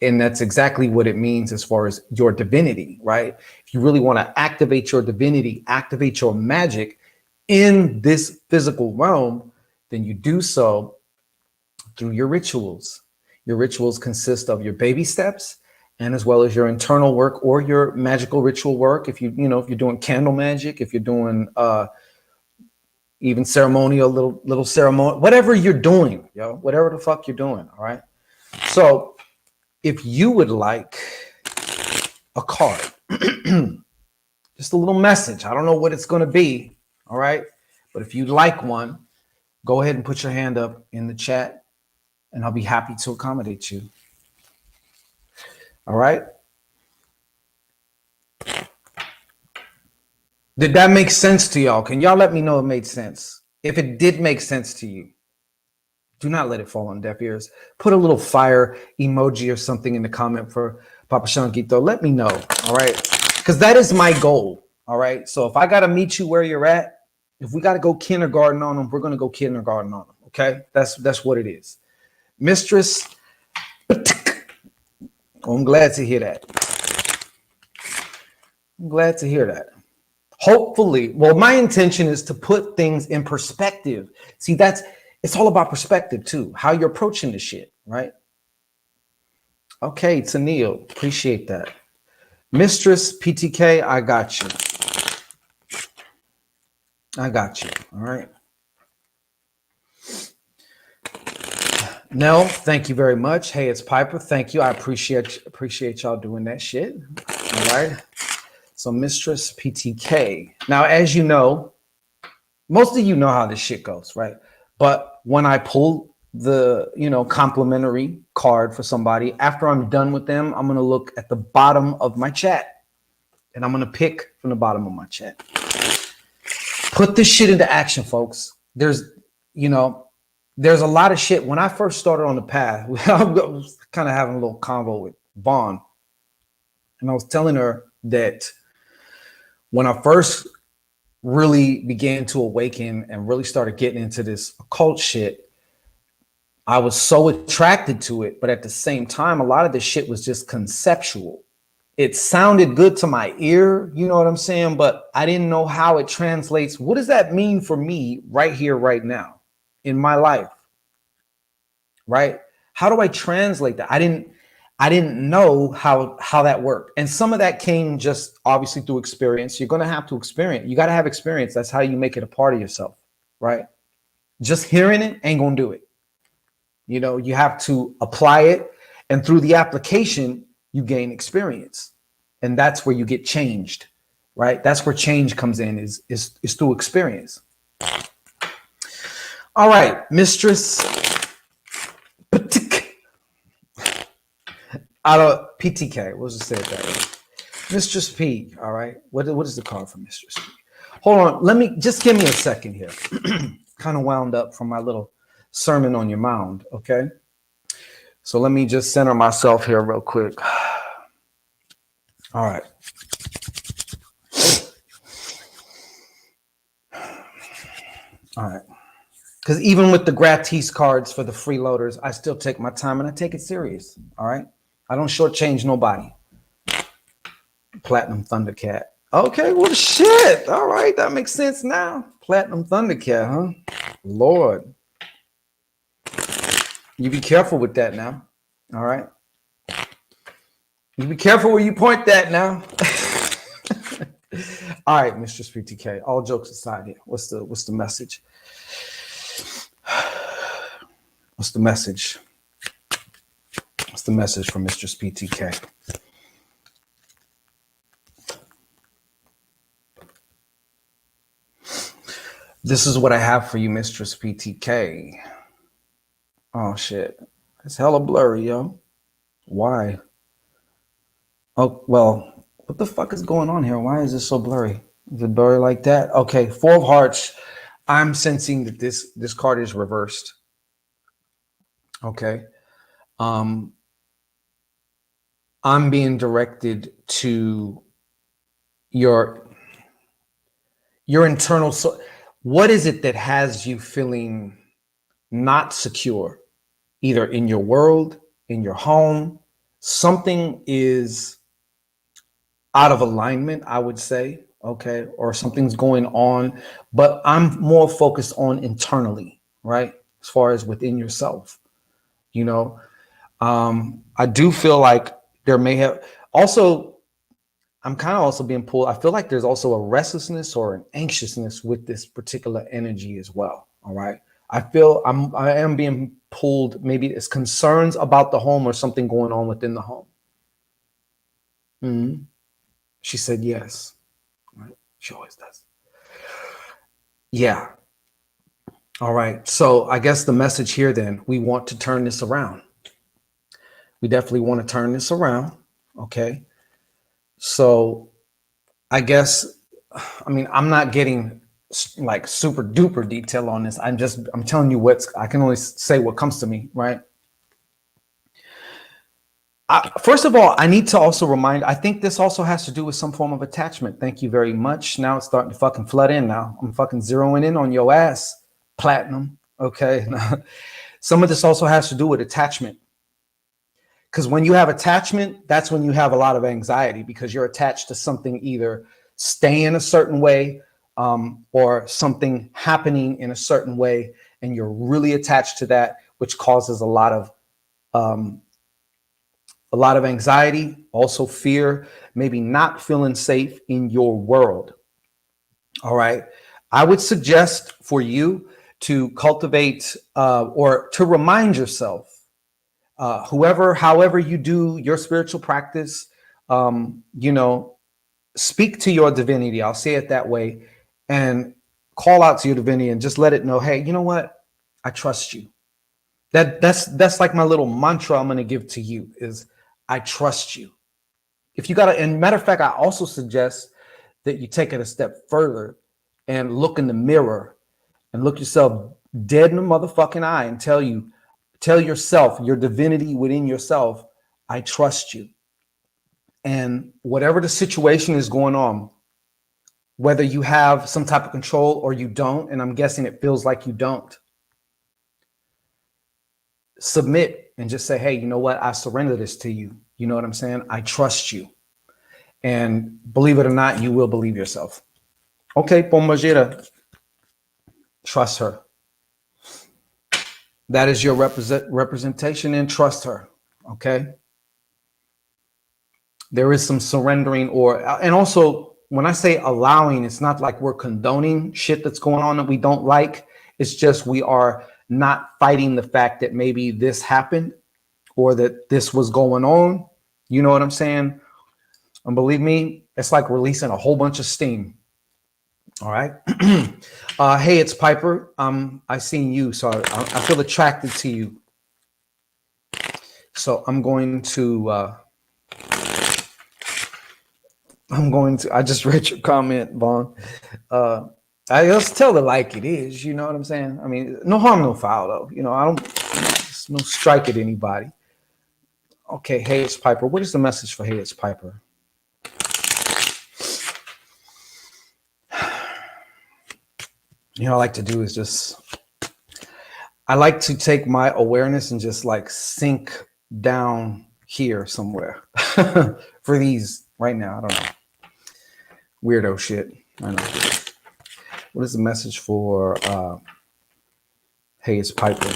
And that's exactly what it means as far as your divinity, right? If you really want to activate your divinity, activate your magic in this physical realm, then you do so through your rituals. Your rituals consist of your baby steps and as well as your internal work or your magical ritual work. If if you're doing candle magic, if you're doing even ceremonial, little ceremony, whatever you're doing, whatever the fuck you're doing. All right. So if you would like a card, just a little message, I don't know what it's going to be. All right. But if you'd like one, go ahead and put your hand up in the chat and I'll be happy to accommodate you. All right. Did that make sense to y'all? Can y'all let me know it made sense? If it did make sense to you, do not let it fall on deaf ears. Put a little fire emoji or something in the comment for Papa Shanquito. Let me know. All right. Because that is my goal. All right. So if I got to meet you where you're at, if we got to go kindergarten on them, we're going to go kindergarten on them. Okay. That's what it is. Mistress. I'm glad to hear that. I'm glad to hear that. Hopefully, well, my intention is to put things in perspective. See, it's all about perspective too, how you're approaching the shit, right? Okay, Tanil, appreciate that. Mistress PTK, I got you. I got you, all right. Nell, thank you very much. Hey, it's Piper, thank you. I appreciate y'all doing that shit, all right. So Mistress PTK. Now, as you know, most of you know how this shit goes, right? But when I pull the, complimentary card for somebody, after I'm done with them, I'm going to look at the bottom of my chat and I'm going to pick from the bottom of my chat. Put this shit into action, folks. There's a lot of shit. When I first started on the path, I was kind of having a little convo with Vaughn, and I was telling her that when I first really began to awaken and really started getting into this occult shit, I was so attracted to it. But at the same time, a lot of this shit was just conceptual. It sounded good to my ear, you know what I'm saying? But I didn't know how it translates. What does that mean for me right here, right now in my life? Right? How do I translate that? I didn't know how that worked. And some of that came just obviously through experience. You're going to have to experience. You got to have experience. That's how you make it a part of yourself, right? Just hearing it ain't going to do it. You have to apply it. And through the application, you gain experience. And that's where you get changed, right? That's where change comes in is through experience. All right, Mistress out of PTK, we'll just say it that way. Mistress P, all right. What is the card for Mistress P? Hold on, just give me a second here. Kind of wound up from my little sermon on your mound, okay? So let me just center myself here real quick. All right. All right. Because even with the gratis cards for the freeloaders, I still take my time and I take it serious, all right? I don't shortchange nobody. Platinum Thundercat. Okay, well, shit. All right, that makes sense now. Platinum Thundercat, huh? Lord. You be careful with that now. All right. You be careful where you point that now. All right, Mistress PTK. All jokes aside here. What's the message? What's the message? What's the message from Mistress PTK? This is what I have for you, Mistress PTK. Oh, shit. It's hella blurry, yo. Why? Oh, well, what the fuck is going on here? Why is this so blurry? Is it blurry like that? Okay, Four of Hearts. I'm sensing that this card is reversed. Okay. I'm being directed to your internal. So what is it that has you feeling not secure, either in your world, in your home? Something is out of alignment, I would say, okay, or something's going on, but I'm more focused on internally, right? As far as within yourself, I do feel like there may have also, I'm kind of also being pulled. I feel like there's also a restlessness or an anxiousness with this particular energy as well. All right. I am being pulled. Maybe it's concerns about the home or something going on within the home. Mm-hmm. She said yes. Right. She always does. Yeah. All right. So I guess the message here then, we want to turn this around. We definitely want to turn this around. Okay. So I guess, I'm not getting like super duper detail on this. I'm telling you I can only say what comes to me, right? First of all, I need to also remind, I think this also has to do with some form of attachment. Thank you very much. Now it's starting to fucking flood in now. I'm fucking zeroing in on your ass, Platinum. Okay. Some of this also has to do with attachment. Because when you have attachment, that's when you have a lot of anxiety because you're attached to something either staying a certain way or something happening in a certain way. And you're really attached to that, which causes a lot of anxiety, also fear, maybe not feeling safe in your world. All right. I would suggest for you to cultivate or to remind yourself, however you do your spiritual practice, speak to your divinity. I'll say it that way. And call out to your divinity and just let it know, hey, you know what? I trust you. That's like my little mantra I'm going to give to you is I trust you. If you got to, and matter of fact, I also suggest that you take it a step further and look in the mirror and look yourself dead in the motherfucking eye and tell yourself, your divinity within yourself, I trust you. And whatever the situation is going on, whether you have some type of control or you don't, and I'm guessing it feels like you don't, submit and just say, hey, you know what? I surrender this to you. You know what I'm saying? I trust you. And believe it or not, you will believe yourself. Okay, Pomajira, trust her. That is your representation, and trust her. Okay. There is some surrendering, and also when I say allowing, it's not like we're condoning shit that's going on that we don't like. It's just we are not fighting the fact that maybe this happened or that this was going on. You know what I'm saying? And believe me, it's like releasing a whole bunch of steam. All right. Hey, it's Piper. I seen you, so I feel attracted to you. So I'm going to, I just read your comment, Vaughn. I just tell it like it is. You know what I'm saying? I mean, no harm, no foul, though. You know, I don't, no strike at anybody. Okay. Hey, it's Piper. What is the message for Hey, it's Piper? You know, I like to do is I like to take my awareness and just like sink down here somewhere for these right now. I don't know. Weirdo shit. I know. What is the message for Hey, it's Piper?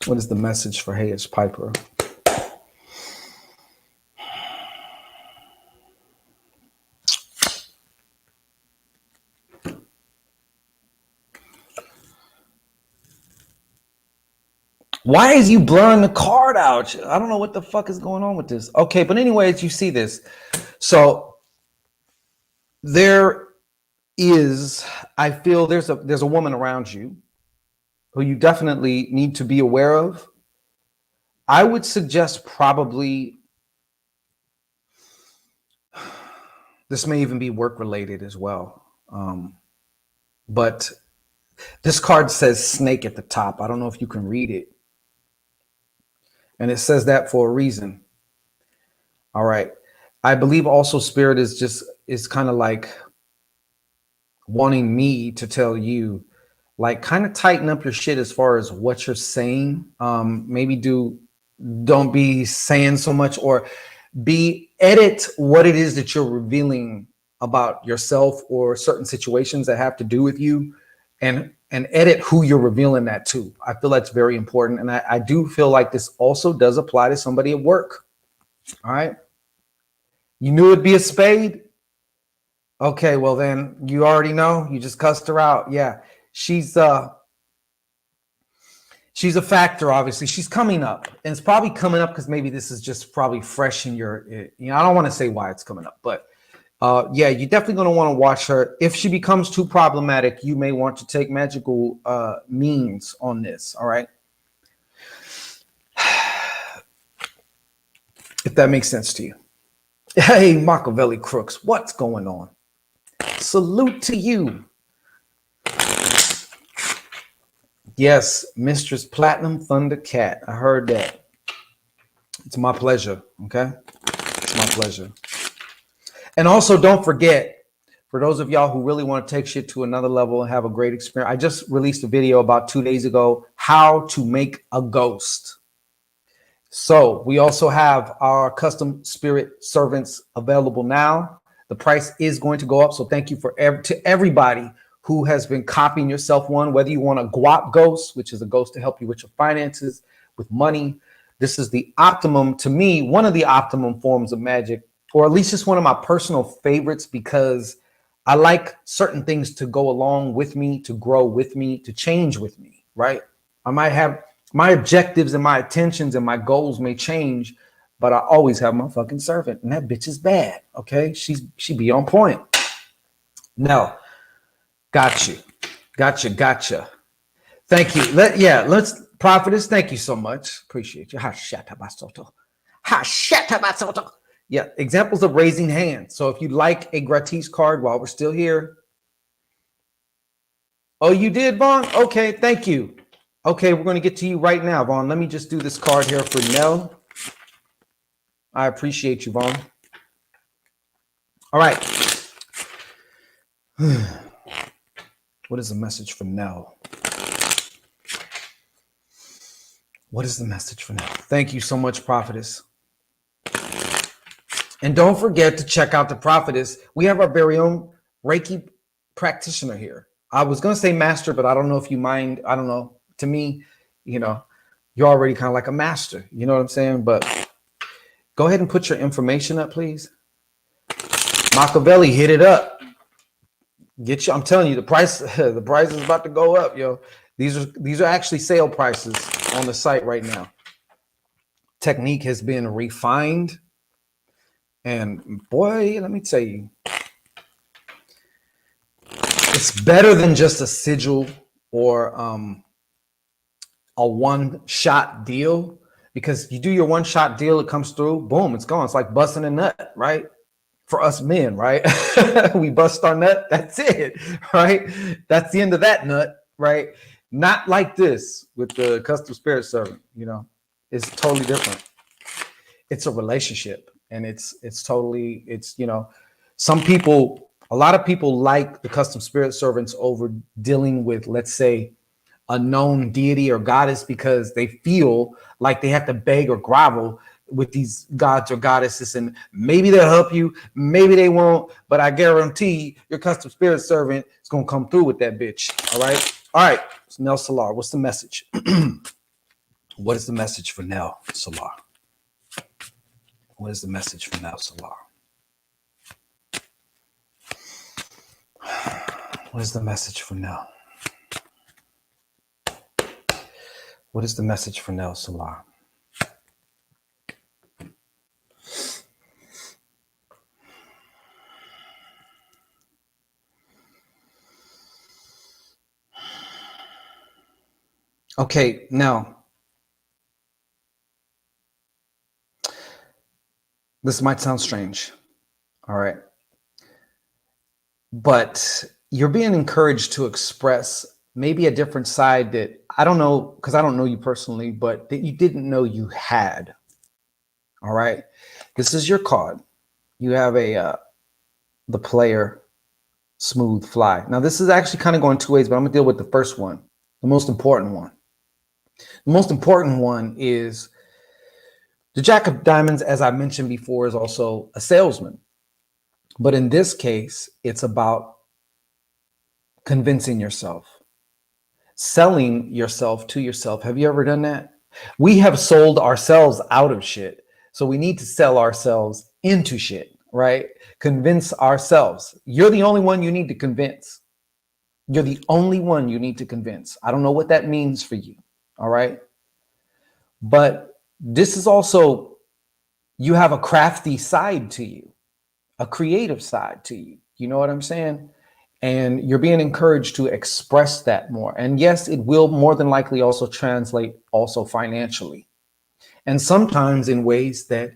What is the message for Hey, it's Piper? Why is you blurring the card out? I don't know what the fuck is going on with this. Okay, but anyways, you see this. So there is, I feel there's a woman around you who you definitely need to be aware of. I would suggest probably this may even be work related as well. But this card says snake at the top. I don't know if you can read it. And it says that for a reason. All right. I believe also Spirit is kind of like wanting me to tell you, like, kind of tighten up your shit as far as what you're saying. Maybe don't be saying so much, or edit what it is that you're revealing about yourself or certain situations that have to do with you, and edit who you're revealing that to. I feel that's very important. And I do feel like this also does apply to somebody at work. All right. You knew it'd be a spade. Okay, well then you already know. You just cussed her out. Yeah, she's a factor. Obviously, she's coming up, and it's probably coming up because maybe this is just probably fresh in your. You know, I don't want to say why it's coming up, but yeah, you're definitely going to want to watch her. If she becomes too problematic, you may want to take magical means on this. All right, if that makes sense to you. Hey, Machiavelli Crooks, what's going on? Salute to you. Yes, Mistress Platinum Thunder Cat. I heard that. It's my pleasure. Okay. It's my pleasure. And also don't forget, for those of y'all who really want to take shit to another level and have a great experience, I just released a video about 2 days ago, how to make a ghost. So we also have our custom spirit servants available now. The price is going to go up. So thank you to everybody who has been copying yourself one, whether you want a guap ghost, which is a ghost to help you with your finances, with money. This is the optimum, to me, one of the optimum forms of magic, or at least just one of my personal favorites, because I like certain things to go along with me, to grow with me, to change with me, right? I might have my objectives and my intentions and my goals may change, but I always have my fucking servant, and that bitch is bad. Okay, she be on point. No, got you. Gotcha. Thank you. Let's prophetess. Thank you so much. Appreciate you. Hashatabasoto. Hashatabasoto. Yeah, examples of raising hands. So if you'd like a gratis card while we're still here. Oh, you did, Vaughn? Okay, thank you. Okay, we're going to get to you right now, Vaughn. Let me just do this card here for Nell. I appreciate you, Vaughn. All right. What is the message for Nell? What is the message for Nell? Thank you so much, prophetess. And don't forget to check out the prophetess. We have our very own Reiki practitioner here. I was going to say master, but I don't know if you mind. I don't know. To me, you're already kind of like a master. You know what I'm saying? But go ahead and put your information up, please. Machiavelli, hit it up. Get you. I'm telling you, the price is about to go up, yo. These are actually sale prices on the site right now. Technique has been refined. And boy, let me tell you, it's better than just a sigil or a one-shot deal, because you do your one-shot deal, it comes through, boom, it's gone. It's like busting a nut, right? For us men, right? We bust our nut, that's it, right? That's the end of that nut, right? Not like this with the custom spirit servant, it's totally different. It's a relationship, and it's a lot of people like the custom spirit servants over dealing with, let's say, a known deity or goddess, because they feel like they have to beg or grovel with these gods or goddesses, and maybe they'll help you, maybe they won't, but I guarantee your custom spirit servant is going to come through with that bitch. All right. So Nell Salar, what's the message? What is the message for Nell Salar? What is the message for Nell Salar? What is the message for Nell? What is the message for Nell Salar? Okay, now, this might sound strange, all right? But you're being encouraged to express maybe a different side that I don't know, because I don't know you personally, but that you didn't know you had, all right? This is your card. You have the player, smooth fly. Now, this is actually kind of going two ways, but I'm going to deal with the first one, the most important one. The most important one is the Jack of Diamonds, as I mentioned before, is also a salesman. But in this case, it's about convincing yourself, selling yourself to yourself. Have you ever done that? We have sold ourselves out of shit. So we need to sell ourselves into shit, right? Convince ourselves. You're the only one you need to convince. You're the only one you need to convince. I don't know what that means for you. All right. But this is also, you have a crafty side to you, a creative side to you. You know what I'm saying? And you're being encouraged to express that more. And yes, it will more than likely also translate also financially. And sometimes in ways that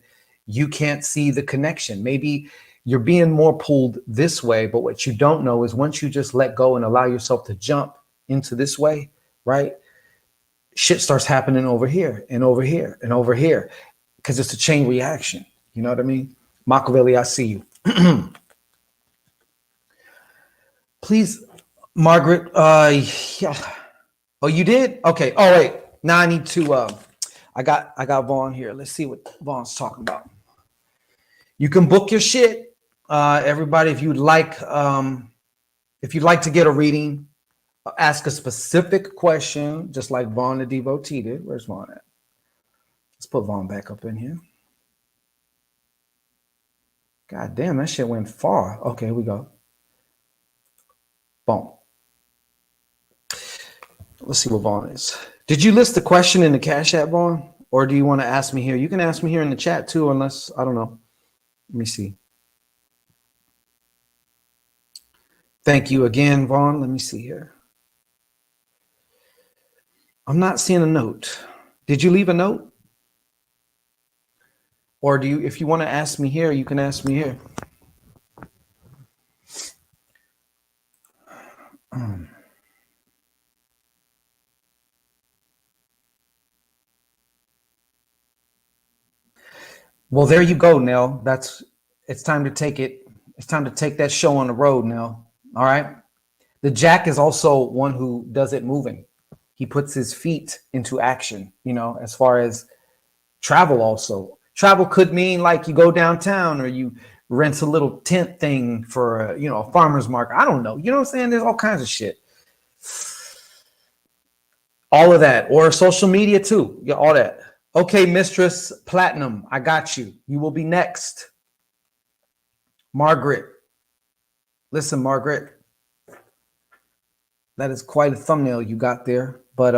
you can't see the connection. Maybe you're being more pulled this way, but what you don't know is once you just let go and allow yourself to jump into this way, right? Shit starts happening over here and over here and over here, because it's a chain reaction. You know what I mean? Machiavelli, I see you. Please, Margaret. Yeah. Oh, you did? Okay. All right. Now I need to. I got Vaughn here. Let's see what Vaughn's talking about. You can book your shit, everybody. If you'd like to get a reading, ask a specific question, just like Vaughn the devotee did. Where's Vaughn at? Let's put Vaughn back up in here. God damn, that shit went far. Okay, here we go. Boom. Let's see what Vaughn is. Did you list the question in the Cash App, Vaughn? Or do you want to ask me here? You can ask me here in the chat too, unless, I don't know. Let me see. Thank you again, Vaughn. Let me see here. I'm not seeing a note. Did you leave a note? Or do you, if you want to ask me here, you can ask me here. Well, there you go, Nell. It's time to take it. It's time to take that show on the road, Nell. All right. The Jack is also one who does it moving. He puts his feet into action, as far as travel also. Travel could mean like you go downtown or you rent a little tent thing for a farmer's market. I don't know. You know what I'm saying? There's all kinds of shit. All of that. Or social media too. Yeah, all that. Okay, Mistress Platinum, I got you. You will be next. Margaret. Listen, Margaret. That is quite a thumbnail you got there. But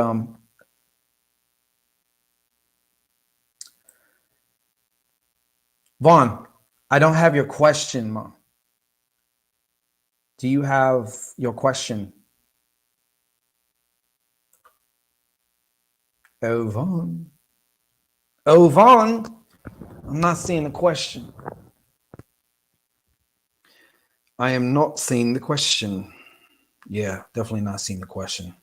Vaughn, I don't have your question, Mom. Do you have your question? Oh, Vaughn. Oh, Vaughn. I'm not seeing the question. I am not seeing the question. Yeah, definitely not seeing the question.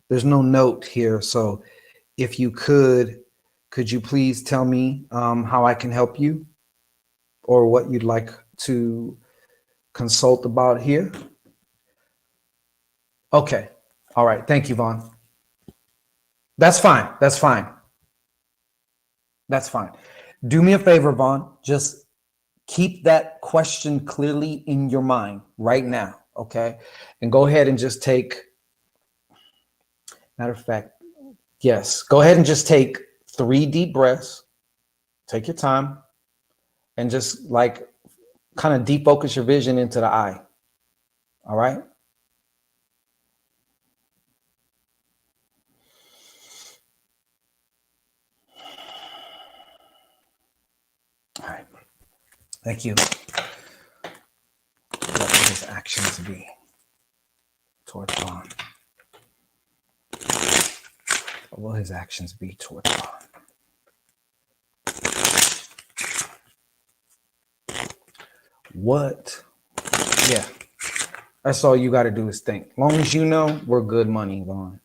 There's no note here. So if you could you please tell me how I can help you or what you'd like to consult about here? Okay. All right. Thank you, Vaughn. That's fine. That's fine. That's fine. Do me a favor, Vaughn. Just keep that question clearly in your mind right now. Okay. And go ahead and just take, matter of fact, yes, go ahead and just take 3 deep breaths. Take your time and just like kind of defocus your vision into the eye. All right. All right. Thank you. What will his actions be towards Vaughn? What will his actions be towards Vaughn? What? Yeah. That's all you got to do is think. As long as you know, we're good money, Vaughn.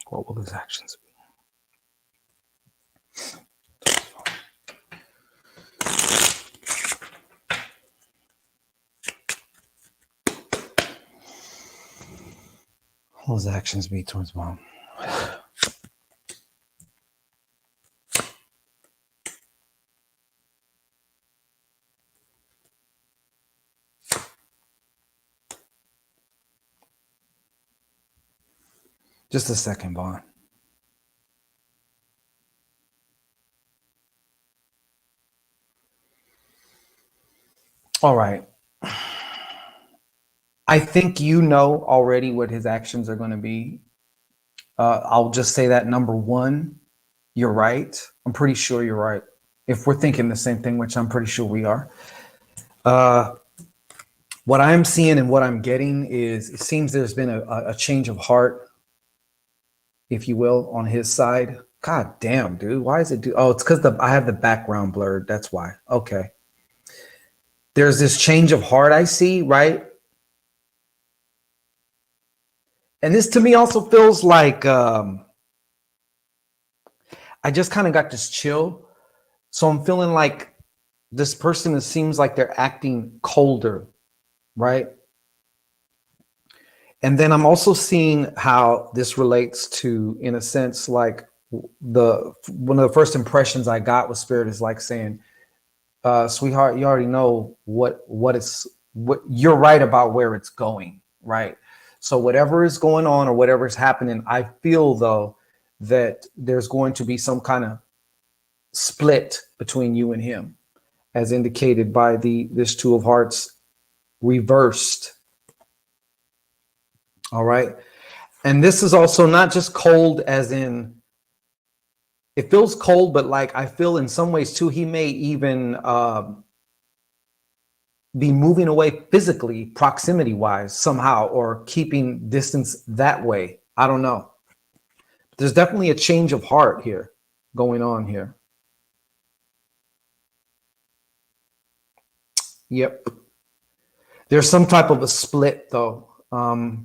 What will his actions be? What will his actions be towards Vaughn? Just a second, Vaughn. All right. I think you know already what his actions are going to be. I'll just say that number one, you're right. I'm pretty sure you're right. If we're thinking the same thing, which I'm pretty sure we are. What I'm seeing and what I'm getting is it seems there's been a change of heart, if you will, on his side. God damn, dude. Why is it do? Oh, it's because I have the background blurred. That's why. Okay. There's this change of heart I see, right? And this to me also feels like I just kind of got this chill. So I'm feeling like this person, it seems like they're acting colder, right? And then I'm also seeing how this relates to, in a sense, like one of the first impressions I got with Spirit is like saying, sweetheart, you already know what you're right about where it's going, right? So whatever is going on or whatever is happening, I feel though that there's going to be some kind of split between you and him, as indicated by this Two of Hearts reversed. All right. And this is also not just cold as in it feels cold, but like I feel in some ways too, he may even be moving away physically, proximity wise somehow, or keeping distance that way. I don't know. There's definitely a change of heart here going on here. Yep. There's some type of a split though.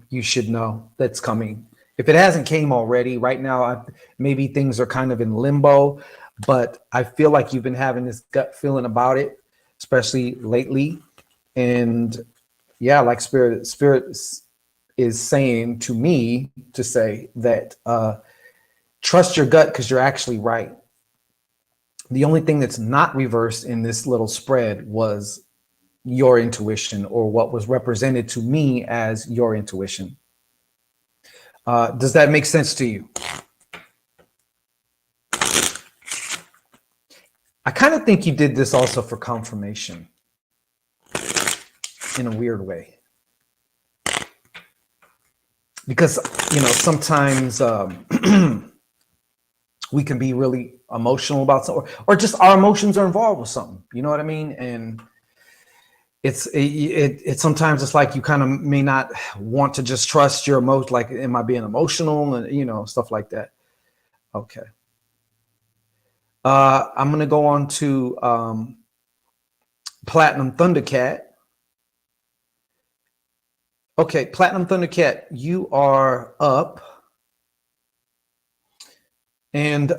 You should know that's coming. If it hasn't came already, right now, maybe things are kind of in limbo, but I feel like you've been having this gut feeling about it, especially lately. And yeah, like spirit is saying to me to say that trust your gut because you're actually right. The only thing that's not reversed in this little spread was your intuition, or what was represented to me as your intuition. Does that make sense to you? I kind of think you did this also for confirmation in a weird way. Because, you know, sometimes we can be really emotional about something, or just our emotions are involved with something. You know what I mean? And it sometimes it's like you kind of may not want to just trust your emotion. Like, am I being emotional? And, you know, stuff like that. Okay. I'm going to go on to Platinum Thundercat. Okay, Platinum Thundercat, you are up. And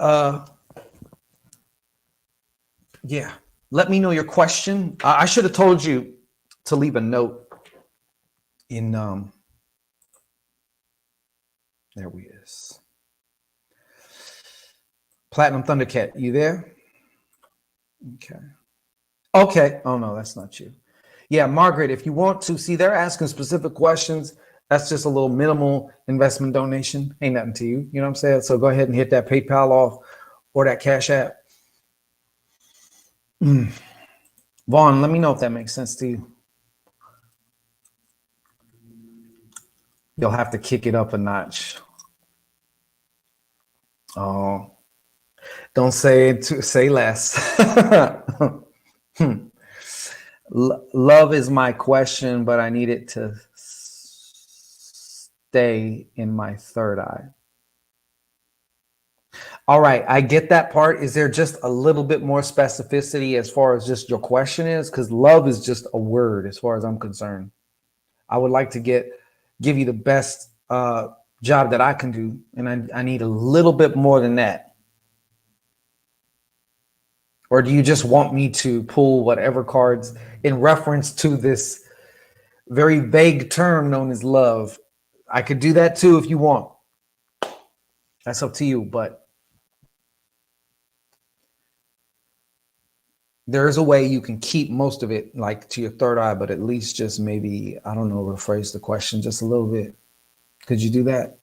yeah, let me know your question. I should have told you to leave a note in there we is. Platinum Thundercat, you there? Okay. Okay. Oh no, that's not you. Yeah, Margaret, if you want to see, they're asking specific questions. That's just a little minimal investment donation. Ain't nothing to you. You know what I'm saying? So go ahead and hit that PayPal off or that Cash App. Vaughn, let me know if that makes sense to you. You'll have to kick it up a notch. Oh, don't say it, say less. Love is my question, but I need it to stay in my third eye. All right, I get that part. Is there just a little bit more specificity as far as just your question is? Because love is just a word as far as I'm concerned. I would like to give you the best job that I can do, and I need a little bit more than that. Or do you just want me to pull whatever cards in reference to this very vague term known as love? I could do that too if you want. That's up to you, but there is a way you can keep most of it like to your third eye, but at least just maybe, I don't know, rephrase the question just a little bit. Could you do that?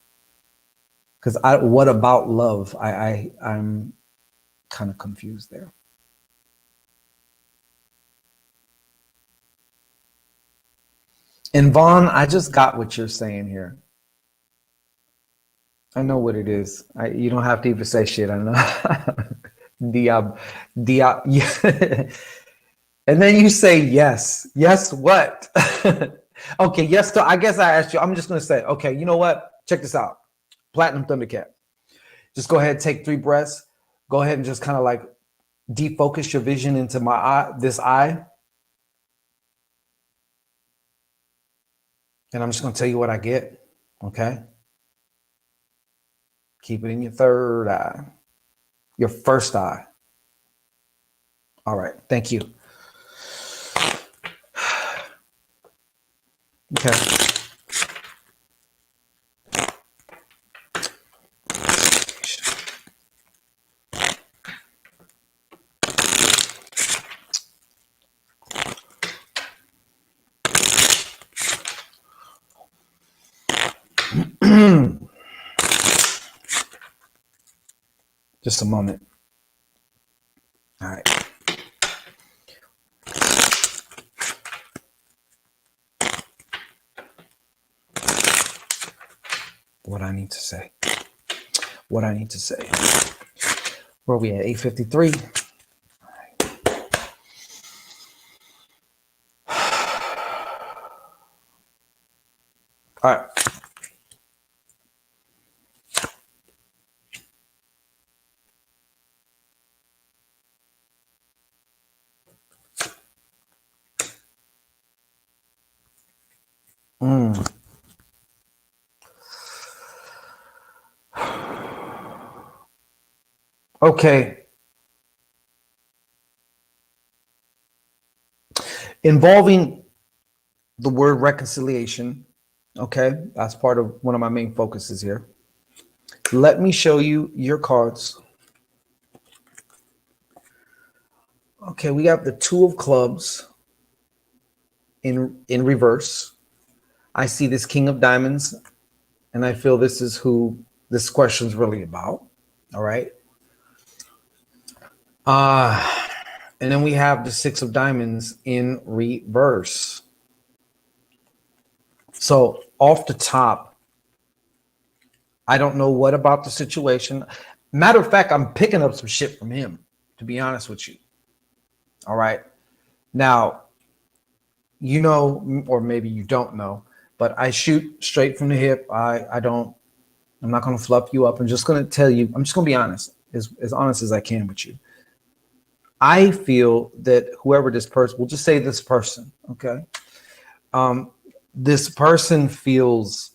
Because what about love? I'm kind of confused there. And Vaughn, I just got what you're saying here. I know what it is. You don't have to even say shit. I know. Diab, yeah. And then you say yes. Yes, what? Okay, yes. So I guess I asked you. I'm just gonna say, okay, you know what? Check this out. Platinum Thundercat. Just go ahead, take 3 breaths. Go ahead and just kind of like defocus your vision into my eye, this eye. And I'm just gonna tell you what I get. Okay. Keep it in your third eye, your first eye. All right. Thank you. Okay. Just a moment. All right. What I need to say. What I need to say. Where are we at? 8:53. All right. Okay. Involving the word reconciliation. Okay. That's part of one of my main focuses here. Let me show you your cards. Okay. We have the Two of Clubs in reverse. I see this King of Diamonds, and I feel this is who this question's really about. All right. And then we have the Six of Diamonds in reverse. So off the top, I don't know what about the situation. Matter of fact, I'm picking up some shit from him, to be honest with you. All right. Now, you know, or maybe you don't know, but I shoot straight from the hip. I'm not going to fluff you up. I'm just going to tell you, I'm just going to be honest as I can with you. I feel that whoever this person, we'll just say this person, okay? This person feels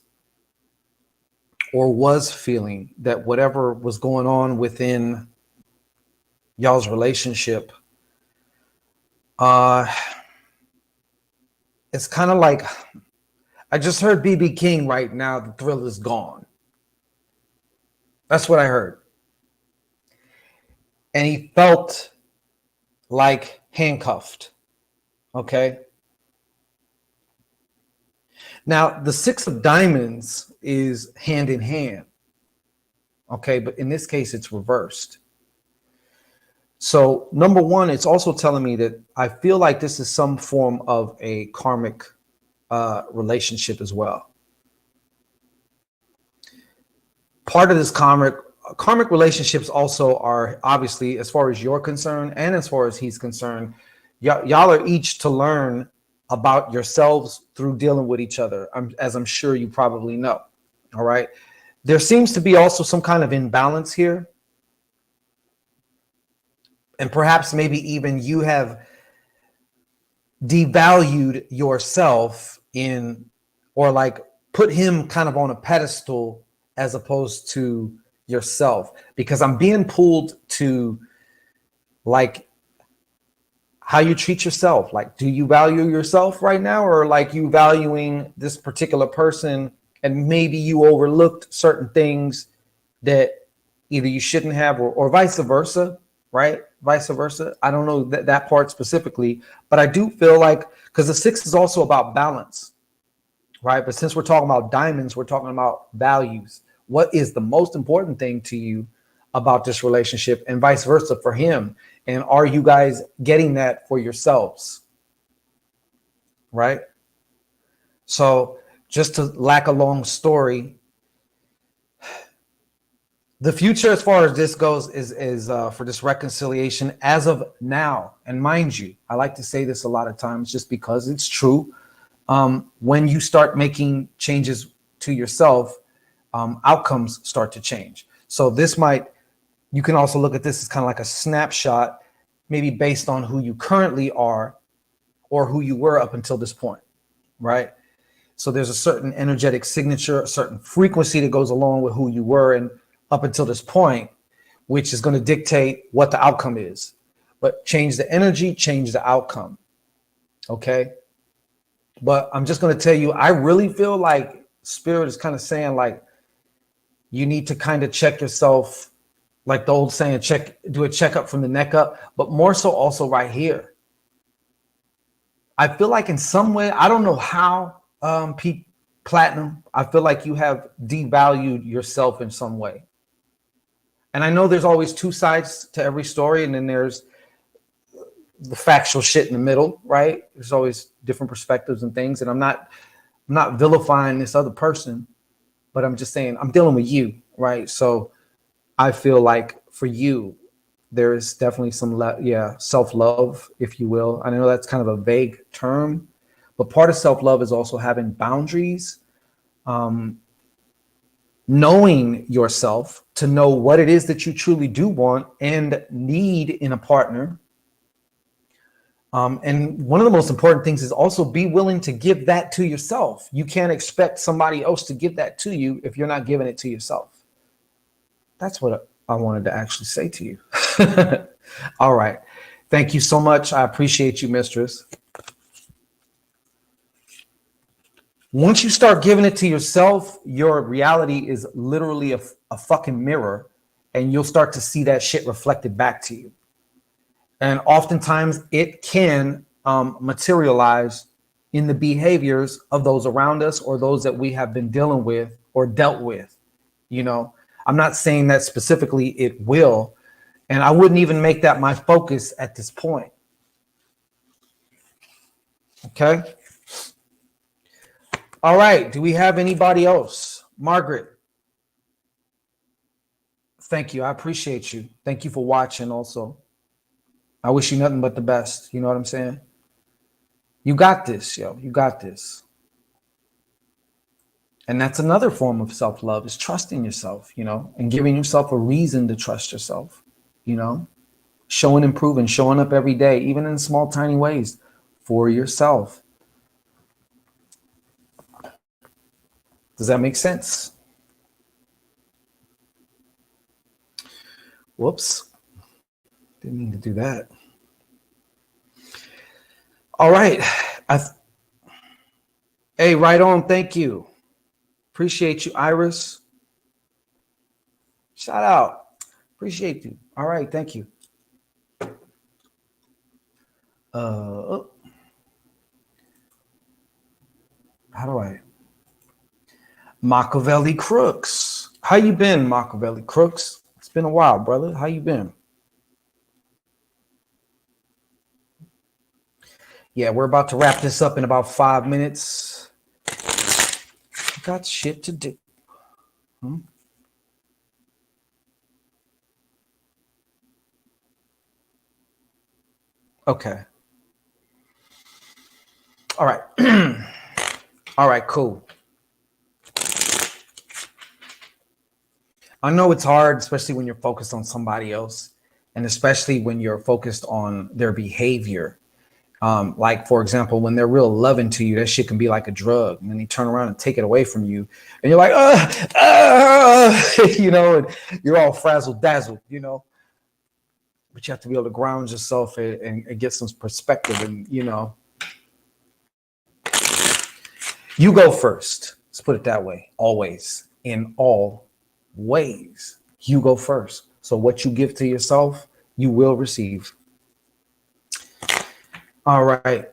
or was feeling that whatever was going on within y'all's relationship, it's kind of like, I just heard BB King right now, the thrill is gone. That's what I heard. And he felt like handcuffed, okay? Now, the Six of Diamonds is hand in hand, okay? But in this case, it's reversed. So, number one, it's also telling me that I feel like this is some form of a karmic relationship as well. Part of this karmic relationships also are obviously, as far as you're concerned and as far as he's concerned, y'all are each to learn about yourselves through dealing with each other, as I'm sure you probably know. All right. There seems to be also some kind of imbalance here. And perhaps maybe even you have devalued yourself or like put him kind of on a pedestal as opposed to yourself, because I'm being pulled to like how you treat yourself. Like, do you value yourself right now, or like you valuing this particular person and maybe you overlooked certain things that either you shouldn't have, or vice versa, right? Vice versa. I don't know that part specifically, but I do feel like, because the six is also about balance, right? But since we're talking about diamonds, we're talking about values. What is the most important thing to you about this relationship, and vice versa for him? And are you guys getting that for yourselves? Right? So just to lack a long story, the future as far as this goes is for this reconciliation as of now. And mind you, I like to say this a lot of times just because it's true. When you start making changes to yourself, outcomes start to change. So you can also look at this as kind of like a snapshot, maybe based on who you currently are or who you were up until this point, right? So there's a certain energetic signature, a certain frequency that goes along with who you were and up until this point, which is going to dictate what the outcome is. But change the energy, change the outcome. Okay. But I'm just going to tell you, I really feel like Spirit is kind of saying, like, you need to kind of check yourself, like the old saying, do a checkup from the neck up, but more so also right here. I feel like in some way, I don't know how, Pete Platinum, I feel like you have devalued yourself in some way. And I know there's always two sides to every story, and then there's the factual shit in the middle, right? There's always different perspectives and things. And I'm not vilifying this other person, but I'm just saying I'm dealing with you, right? So I feel like for you, There is definitely some, self-love, if you will. I know that's kind of a vague term, but part of self-love is also having boundaries, knowing yourself to know what it is that you truly do want and need in a partner. And one of the most important things is also be willing to give that to yourself. You can't expect somebody else to give that to you if you're not giving it to yourself. That's what I wanted to actually say to you. All right. Thank you so much. I appreciate you, mistress. Once you start giving it to yourself, your reality is literally a fucking mirror, and you'll start to see that shit reflected back to you. And oftentimes it can materialize in the behaviors of those around us or those that we have been dealing with or dealt with. You know, I'm not saying that specifically it will, and I wouldn't even make that my focus at this point. Okay. All right. Do we have anybody else? Margaret. Thank you. I appreciate you. Thank you for watching also. I wish you nothing but the best. You know what I'm saying? You got this, yo. You got this. And that's another form of self-love, is trusting yourself, you know, and giving yourself a reason to trust yourself, you know, showing, improving, showing up every day, even in small, tiny ways for yourself. Does that make sense? Whoops. Didn't mean to do that. All right. Hey, right on. Thank you. Appreciate you, Iris. Shout out. Appreciate you. All right. Thank you. How do I? Machiavelli Crooks. How you been, Machiavelli Crooks? It's been a while, brother. How you been? Yeah, we're about to wrap this up in about 5 minutes. Got shit to do. Okay. All right. All right, cool. I know it's hard, especially when you're focused on somebody else, and especially when you're focused on their behavior. Like, for example, when they're real loving to you, that shit can be like a drug. And then they turn around and take it away from you. And you're like, you know, and you're all frazzled dazzled, you know. But you have to be able to ground yourself and get some perspective. And, you know, you go first. Let's put it that way. Always. In all ways. You go first. So what you give to yourself, you will receive. All right.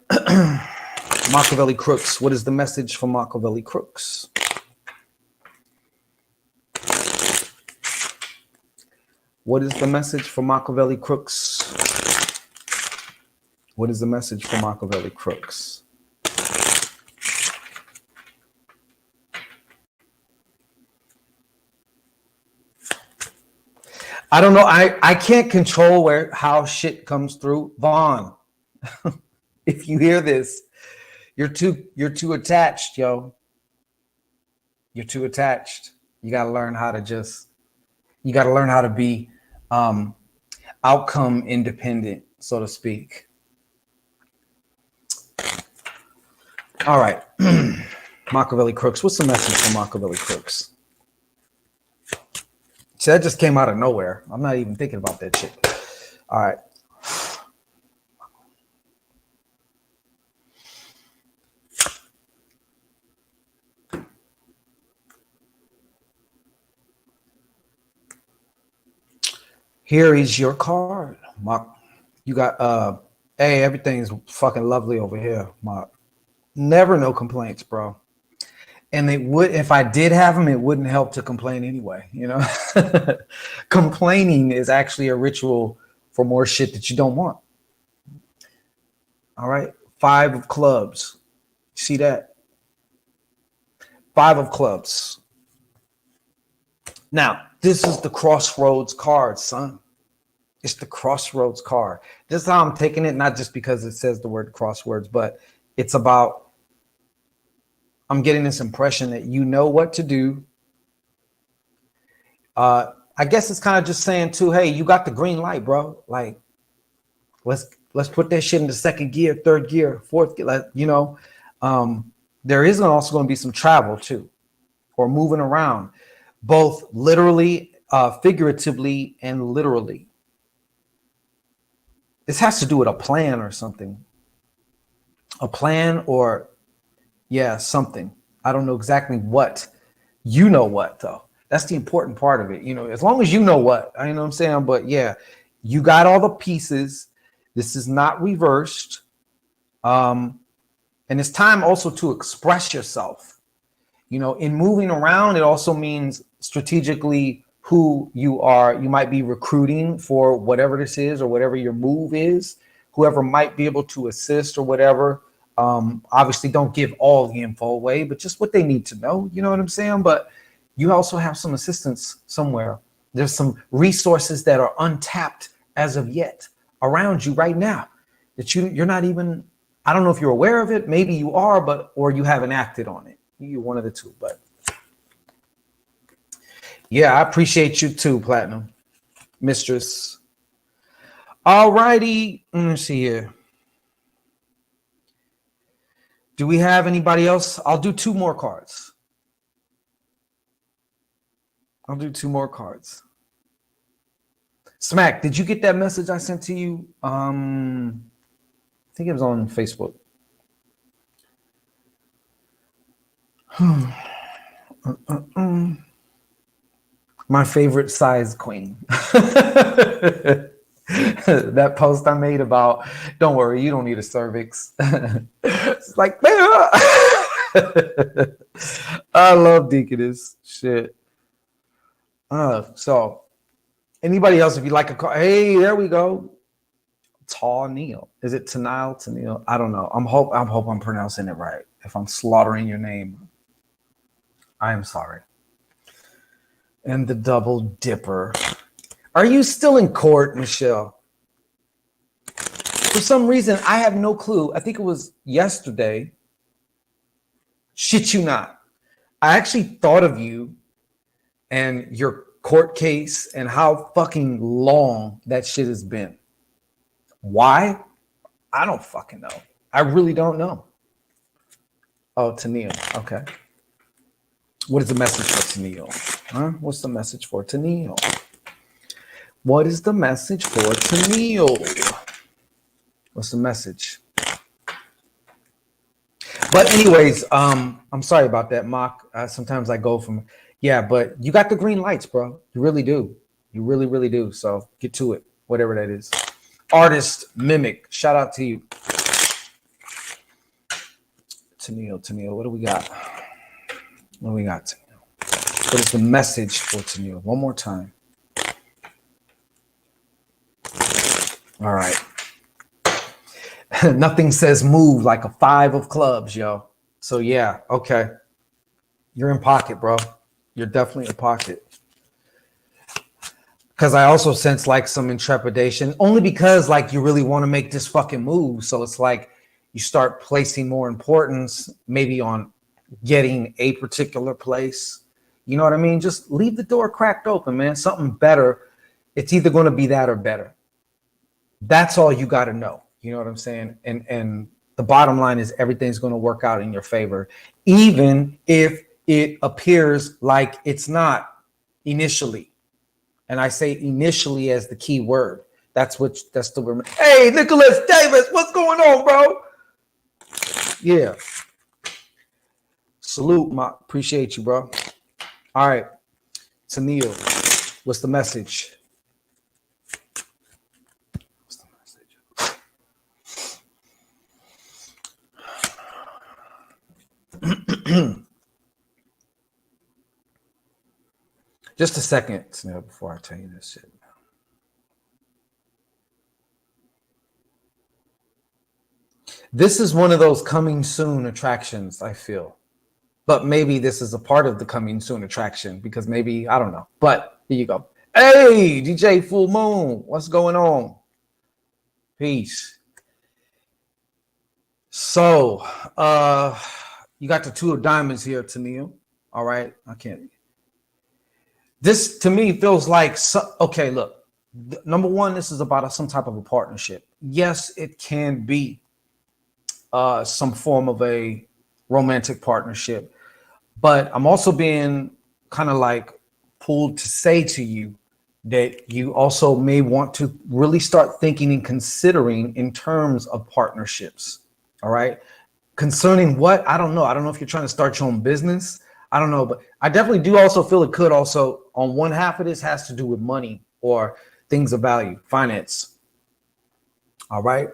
Machiavelli Crooks. What is the message for Machiavelli Crooks? What is the message for Machiavelli Crooks? What is the message for Machiavelli Crooks? I don't know. I can't control how shit comes through. Vaughn, if you hear this, you're too attached, yo. You're too attached. You got to learn how to be outcome independent, so to speak. All right. Machiavelli Crooks. What's the message for Machiavelli Crooks? See, that just came out of nowhere. I'm not even thinking about that shit. All right. Here is your card, Mark. You got hey, everything's fucking lovely over here, Mark. Never no complaints, bro. And they would, if I did have them, it wouldn't help to complain anyway, you know. Complaining is actually a ritual for more shit that you don't want. All right. 5 of clubs. See that? 5 of clubs. Now, this is the crossroads card, son. It's the crossroads card. This is how I'm taking it, not just because it says the word crosswords, but it's about, I'm getting this impression that you know what to do. I guess it's kind of just saying too, hey, you got the green light, bro. Like, let's put that shit into second gear, third gear, fourth gear. Like, you know, there is also going to be some travel too, or moving around, both literally, figuratively, and literally. This has to do with a plan or something. A plan or, yeah, something. I don't know exactly what. You know what, though. That's the important part of it. You know, as long as you know what, I know what I'm saying. But yeah, you got all the pieces. This is not reversed. And it's time also to express yourself. You know, in moving around, it also means strategically who you are. You might be recruiting for whatever this is or whatever your move is, whoever might be able to assist or whatever. Obviously, don't give all the info away, but just what they need to know. You know what I'm saying? But you also have some assistance somewhere. There's some resources that are untapped as of yet around you right now that you're not even, I don't know if you're aware of it. Maybe you are, but, or you haven't acted on it. You're one of the two, but yeah, I appreciate you too, Platinum Mistress. All righty. Let me see here. Do we have anybody else? I'll do two more cards. Smack, did you get that message I sent to you? I think it was on Facebook. My favorite size queen. That post I made about, don't worry, you don't need a cervix. It's like, I love Deaconess. Shit. So anybody else, if you like a card, hey, there we go. Tall Neil. Is it Tanil? I don't know. I hope I'm pronouncing it right. If I'm slaughtering your name, I am sorry. And the double dipper. Are you still in court, Michelle? For some reason, I have no clue. I think it was yesterday. Shit you not. I actually thought of you and your court case and how fucking long that shit has been. Why? I don't fucking know. I really don't know. Oh, Tanil. Okay. What is the message for Tanil? Huh? What's the message for Tanil? What is the message for Tanil? What's the message? But anyways, I'm sorry about that, Mock. Sometimes I go from, yeah, but you got the green lights, bro. You really do. You really, really do. So get to it, whatever that is. Artist, Mimic, shout out to you. Tanil, what do we got? What do we got, Tanil? What is the message for Tanil? One more time. All right. Nothing says move like a 5 of clubs, yo. So yeah, okay. You're in pocket, bro. You're definitely in pocket. Because I also sense like some intrepidation, only because like you really want to make this fucking move. So it's like you start placing more importance maybe on getting a particular place. You know what I mean? Just leave the door cracked open, man. Something better. It's either going to be that or better. That's all you got to know. You know what I'm saying? And the bottom line is everything's going to work out in your favor, even if it appears like it's not initially. And I say initially as the key word. That's the word. Hey, Nicholas Davis, what's going on, bro? Yeah. Salute, appreciate you, bro. All right. Tanil, what's the message? Just a second, Tanil, before I tell you this shit. This is one of those coming soon attractions, I feel. But maybe this is a part of the coming soon attraction because maybe, I don't know. But here you go. Hey, DJ Full Moon, what's going on? Peace. So, you got the two of diamonds here, Tennille. All right, I can't. This to me feels like okay. Look, number one, this is about some type of a partnership. Yes, it can be some form of a romantic partnership, but I'm also being kind of like pulled to say to you that you also may want to really start thinking and considering in terms of partnerships. All right. Concerning what? I don't know. I don't know if you're trying to start your own business. I don't know, but I definitely do also feel it could also, on one half of this, has to do with money or things of value, finance. All right.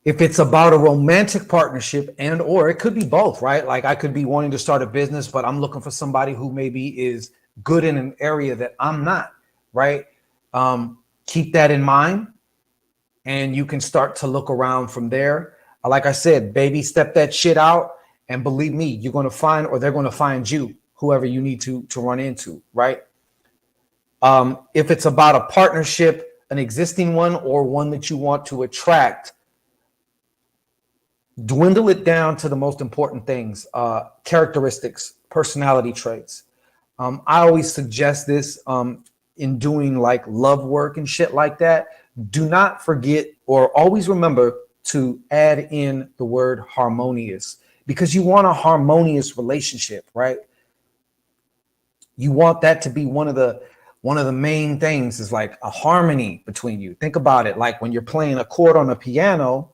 If it's about a romantic partnership, and or it could be both, right? Like I could be wanting to start a business, but I'm looking for somebody who maybe is good in an area that I'm not, right? Keep that in mind, and you can start to look around from there. Like I said, baby step that shit out, and believe me, you're going to find, or they're going to find you, whoever you need to run into, right? If it's about a partnership, an existing one, or one that you want to attract, dwindle it down to the most important things, characteristics, personality traits. I always suggest this in doing like love work and shit like that. Do not forget or always remember to add in the word harmonious, because you want a harmonious relationship, right? You want that to be one of the main things, is like a harmony between you. Think about it like when you're playing a chord on a piano.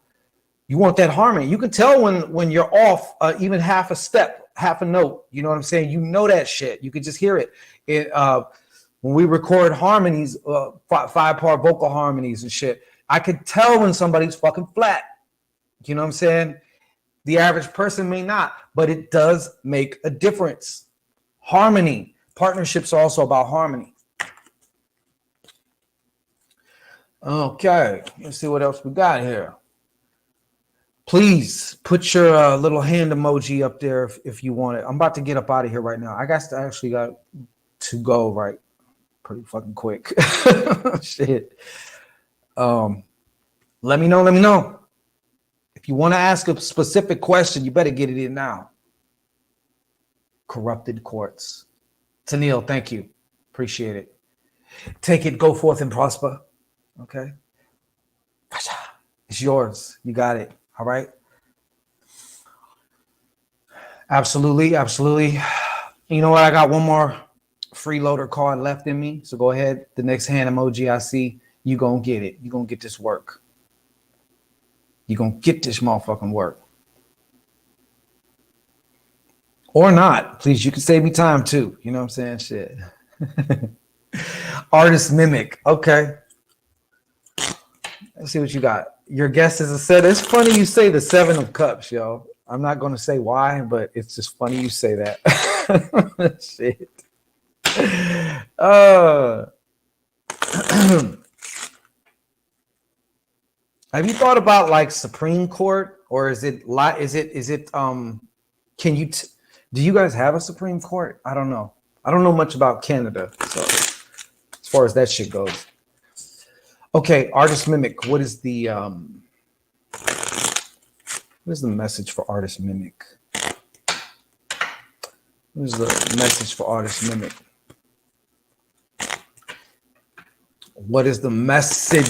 You want that harmony. You can tell when you're off even half a step, half a note. You know what I'm saying? You know that shit. You can just hear it. When we record harmonies, 5-part vocal harmonies and shit, I could tell when somebody's fucking flat. You know what I'm saying? The average person may not, but it does make a difference. Harmony. Partnerships are also about harmony. Okay, let's see what else we got here. Please put your little hand emoji up there if you want it. I'm about to get up out of here right now. I actually got to go right pretty fucking quick. Shit. Let me know. If you want to ask a specific question, you better get it in now. Corrupted courts. Tennille, thank you. Appreciate it. Take it, go forth and prosper. Okay. It's yours. You got it. All right. Absolutely. You know what? I got one more freeloader card left in me. So go ahead. The next hand emoji I see, you gonna get it. You gonna get this work. You gonna get this motherfucking work. Or not. Please, you can save me time too. You know what I'm saying? Shit. Artist mimic. Okay. Let's see what you got. Your guess is a set. It's funny you say the 7 of Cups, yo. I'm not going to say why, but it's just funny you say that. Shit. Have you thought about like Supreme Court, or is it can you do you guys have a Supreme Court? I don't know. I don't know much about Canada, so as far as that shit goes. Okay, artist mimic. What is the message for artist mimic? What is the message for artist mimic? What is the message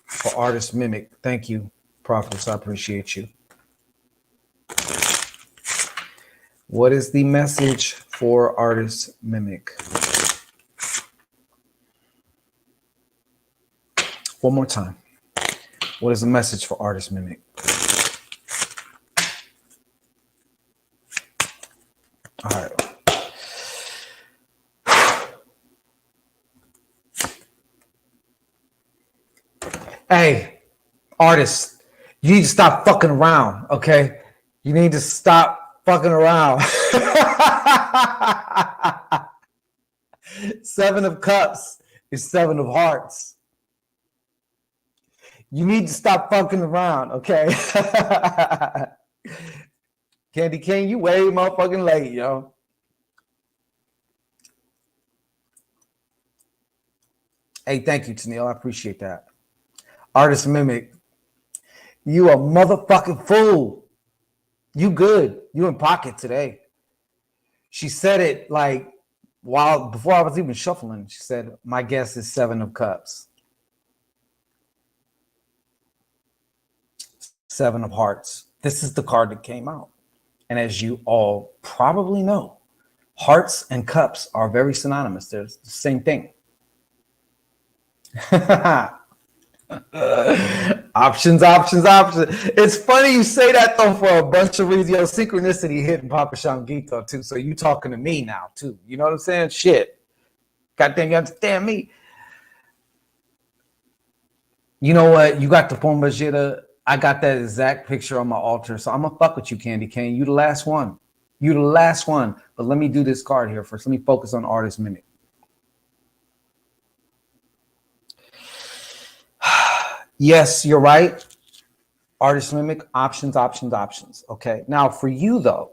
for artist mimic? Thank you, Prophets. I appreciate you. What is the message for artist mimic? One more time. What is the message for artist mimic? All right. Hey, artists, you need to stop fucking around, okay? You need to stop fucking around. 7 of Cups is 7 of Hearts. You need to stop fucking around, okay? Candy King, you way motherfucking late, yo. Hey, thank you, Tennille. I appreciate that. Artist Mimic, you a motherfucking fool. You good. You in pocket today. She said it like while before I was even shuffling. She said, my guess is 7 of Cups. 7 of Hearts. This is the card that came out. And as you all probably know, hearts and cups are very synonymous. They're the same thing. Options, options, options. It's funny you say that though for a bunch of reasons. Yo, synchronicity hitting Papa Shangito too. So you talking to me now too. You know what I'm saying? Shit. Goddamn, you understand me? You know what? You got the Pombajita. I got that exact picture on my altar. So I'm gonna fuck with you, Candy Cane. You the last one. You the last one. But let me do this card here first. Let me focus on Artist Mimic. Yes, you're right. Artist Mimic, options, options, options. Okay. Now for you though,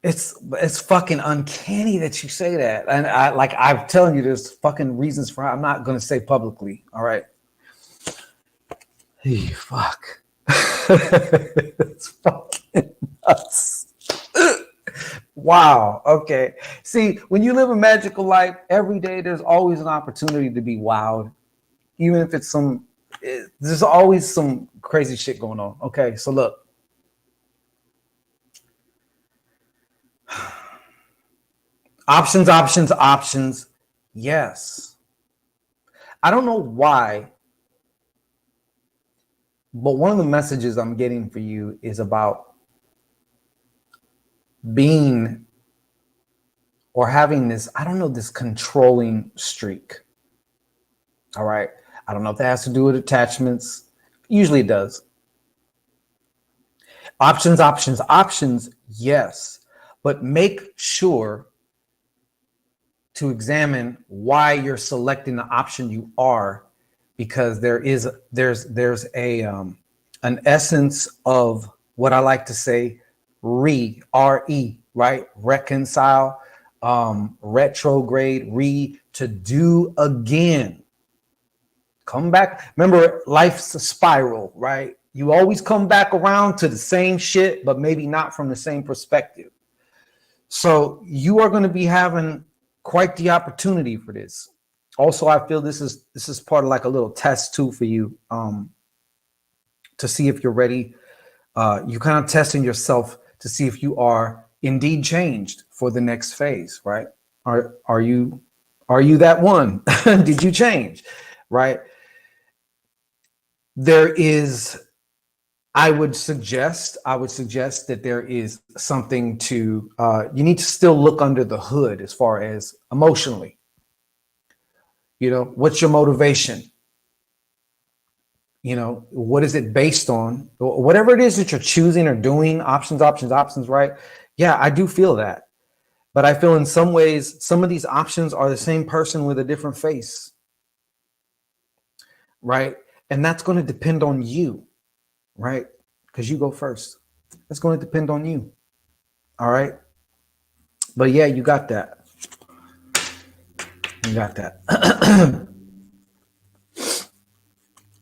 it's fucking uncanny that you say that. And I'm telling you, there's fucking reasons for I'm not gonna say publicly. All right. Hey, fuck. It's fucking nuts. Wow. Okay. See, when you live a magical life, every day there's always an opportunity to be wild, even if it's there's always some crazy shit going on. Okay. So look, options, options, options. Yes. I don't know why, but one of the messages I'm getting for you is about being or having this, I don't know, this controlling streak. All right. I don't know if that has to do with attachments. Usually it does. Options, options, options. Yes. But make sure to examine why you're selecting the option you are, because there's an essence of what I like to say, R-E, right? Reconcile, retrograde, to do again. Come back. Remember, life's a spiral, right? You always come back around to the same shit, but maybe not from the same perspective. So you are going to be having quite the opportunity for this. Also, I feel this is part of like a little test too for you, to see if you're ready. You kind of testing yourself to see if you are indeed changed for the next phase, right? Are you that one? Did you change, right? There is, I would suggest that there is something to, you need to still look under the hood as far as emotionally. You know, what's your motivation? You know, what is it based on? Whatever it is that you're choosing or doing, options, options, options, right? Yeah, I do feel that. But I feel in some ways, some of these options are the same person with a different face, right? And that's going to depend on you, right? Because you go first. It's going to depend on you. All right. But yeah, you got that. You got that.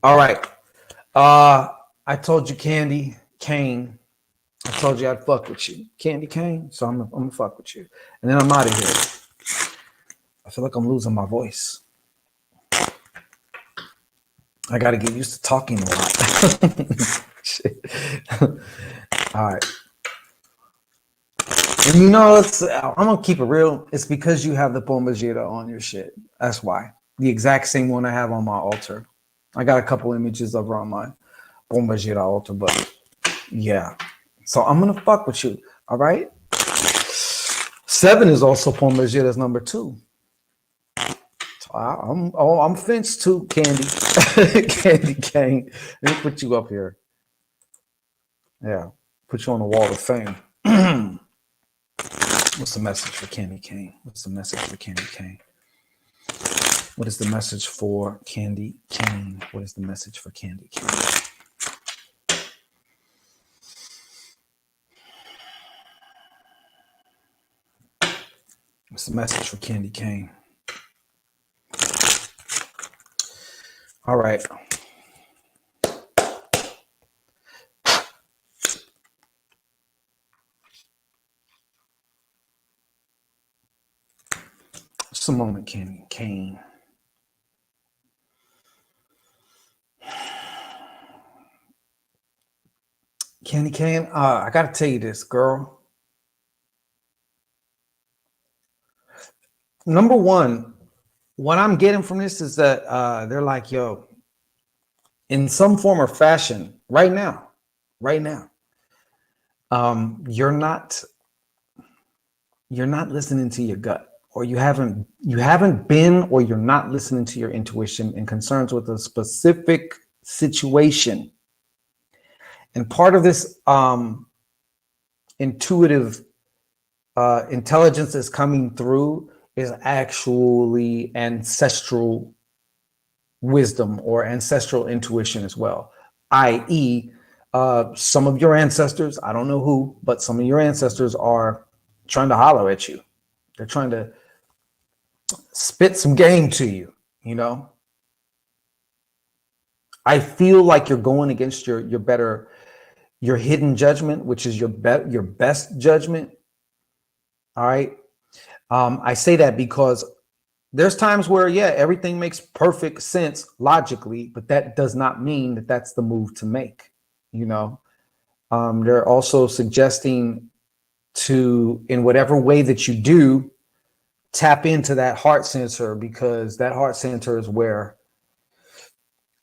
All right. I told you, Candy Cane. I told you I'd fuck with you, Candy Cane. So I'm gonna fuck with you, and then I'm out of here. I feel like I'm losing my voice. I got to get used to talking a lot. Shit. All right. And you know, I'm gonna keep it real. It's because you have the Pombajita on your shit. That's why. The exact same one I have on my altar. I got a couple images of her on my Pombajita altar, but yeah. So I'm gonna fuck with you. All right. 7 is also Pombajita's number 2. So I'm fenced too, Candy. Candy Cane. Let me put you up here. Yeah. Put you on the wall of fame. What's the message for Candy Cane? What's the message for Candy Cane? What is the message for Candy Cane? What is the message for Candy Cane? What's the message for Candy Cane? All right. Just a moment, Candy Cane. Candy Cane, I got to tell you this, girl. Number one, what I'm getting from this is that they're like, yo, in some form or fashion, right now, you're not listening to your gut, or you haven't been, or you're not listening to your intuition in concerns with a specific situation. And part of this intuitive intelligence that's coming through is actually ancestral wisdom or ancestral intuition as well, i.e., some of your ancestors, I don't know who, but some of your ancestors are trying to holler at you. They're trying to spit some game to you, you know? I feel like you're going against your hidden judgment, which is your best judgment. All right. I say that because there's times where, yeah, everything makes perfect sense logically, but that does not mean that that's the move to make. You know, they're also suggesting to, in whatever way that you do, tap into that heart center, because that heart center is where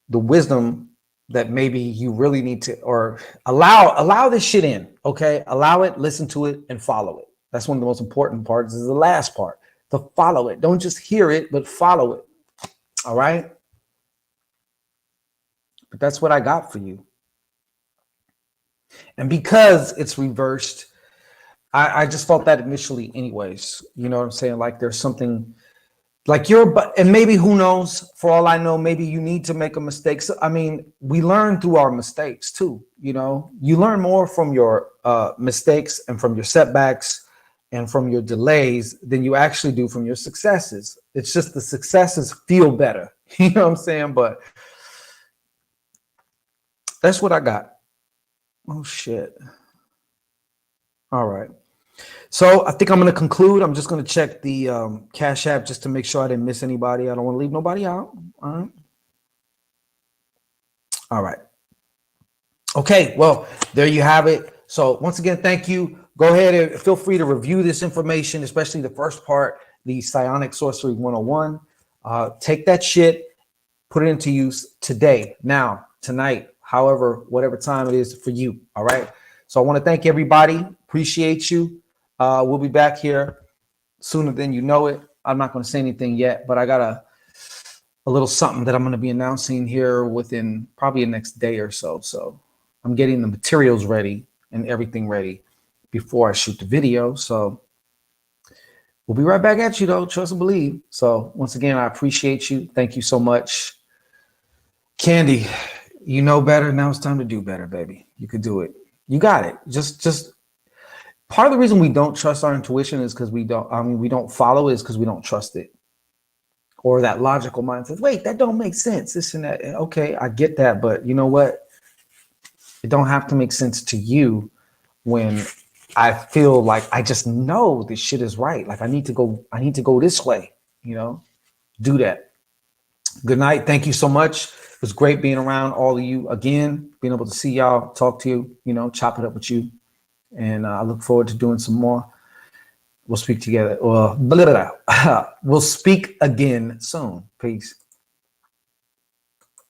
the wisdom that maybe you really need to, or allow this shit in. Okay, allow it, listen to it, and follow it. That's one of the most important parts. Is the last part, to follow it. Don't just hear it, but follow it. All right. But that's what I got for you. And because it's reversed, I just felt that initially anyways. You know what I'm saying? Like there's something like and maybe, who knows, for all I know, maybe you need to make a mistake. So, I mean, we learn through our mistakes too. You know, you learn more from your mistakes and from your setbacks and from your delays than you actually do from your successes. It's just the successes feel better. You know what I'm saying? But that's what I got. Oh, shit. All right. So I think I'm going to conclude. I'm just going to check the Cash App just to make sure I didn't miss anybody. I don't want to leave nobody out. All right. All right. Okay. Well, there you have it. So once again, thank you. Go ahead and feel free to review this information, especially the first part, the Psionic Sorcery 101. Take that shit, put it into use today, now, tonight, however, whatever time it is for you. All right. So I want to thank everybody. Appreciate you. We'll be back here sooner than you know it. I'm not going to say anything yet, but I got a little something that I'm going to be announcing here within probably the next day or so. So I'm getting the materials ready and everything ready before I shoot the video. So we'll be right back at you, though. Trust and believe. So once again, I appreciate you. Thank you so much. Candy, you know better. Now it's time to do better, baby. You could do it. You got it. Just part of the reason we don't trust our intuition is because we don't follow it, is because we don't trust it. Or that logical mind says, wait, that don't make sense. This and that. Okay, I get that. But you know what? It don't have to make sense to you when I feel like I just know this shit is right. Like I need to go this way, you know, do that. Good night. Thank you so much. It was great being around all of you again, being able to see y'all, talk to you, you know, chop it up with you. And I look forward to doing some more. We'll speak together. We'll speak again soon. Peace.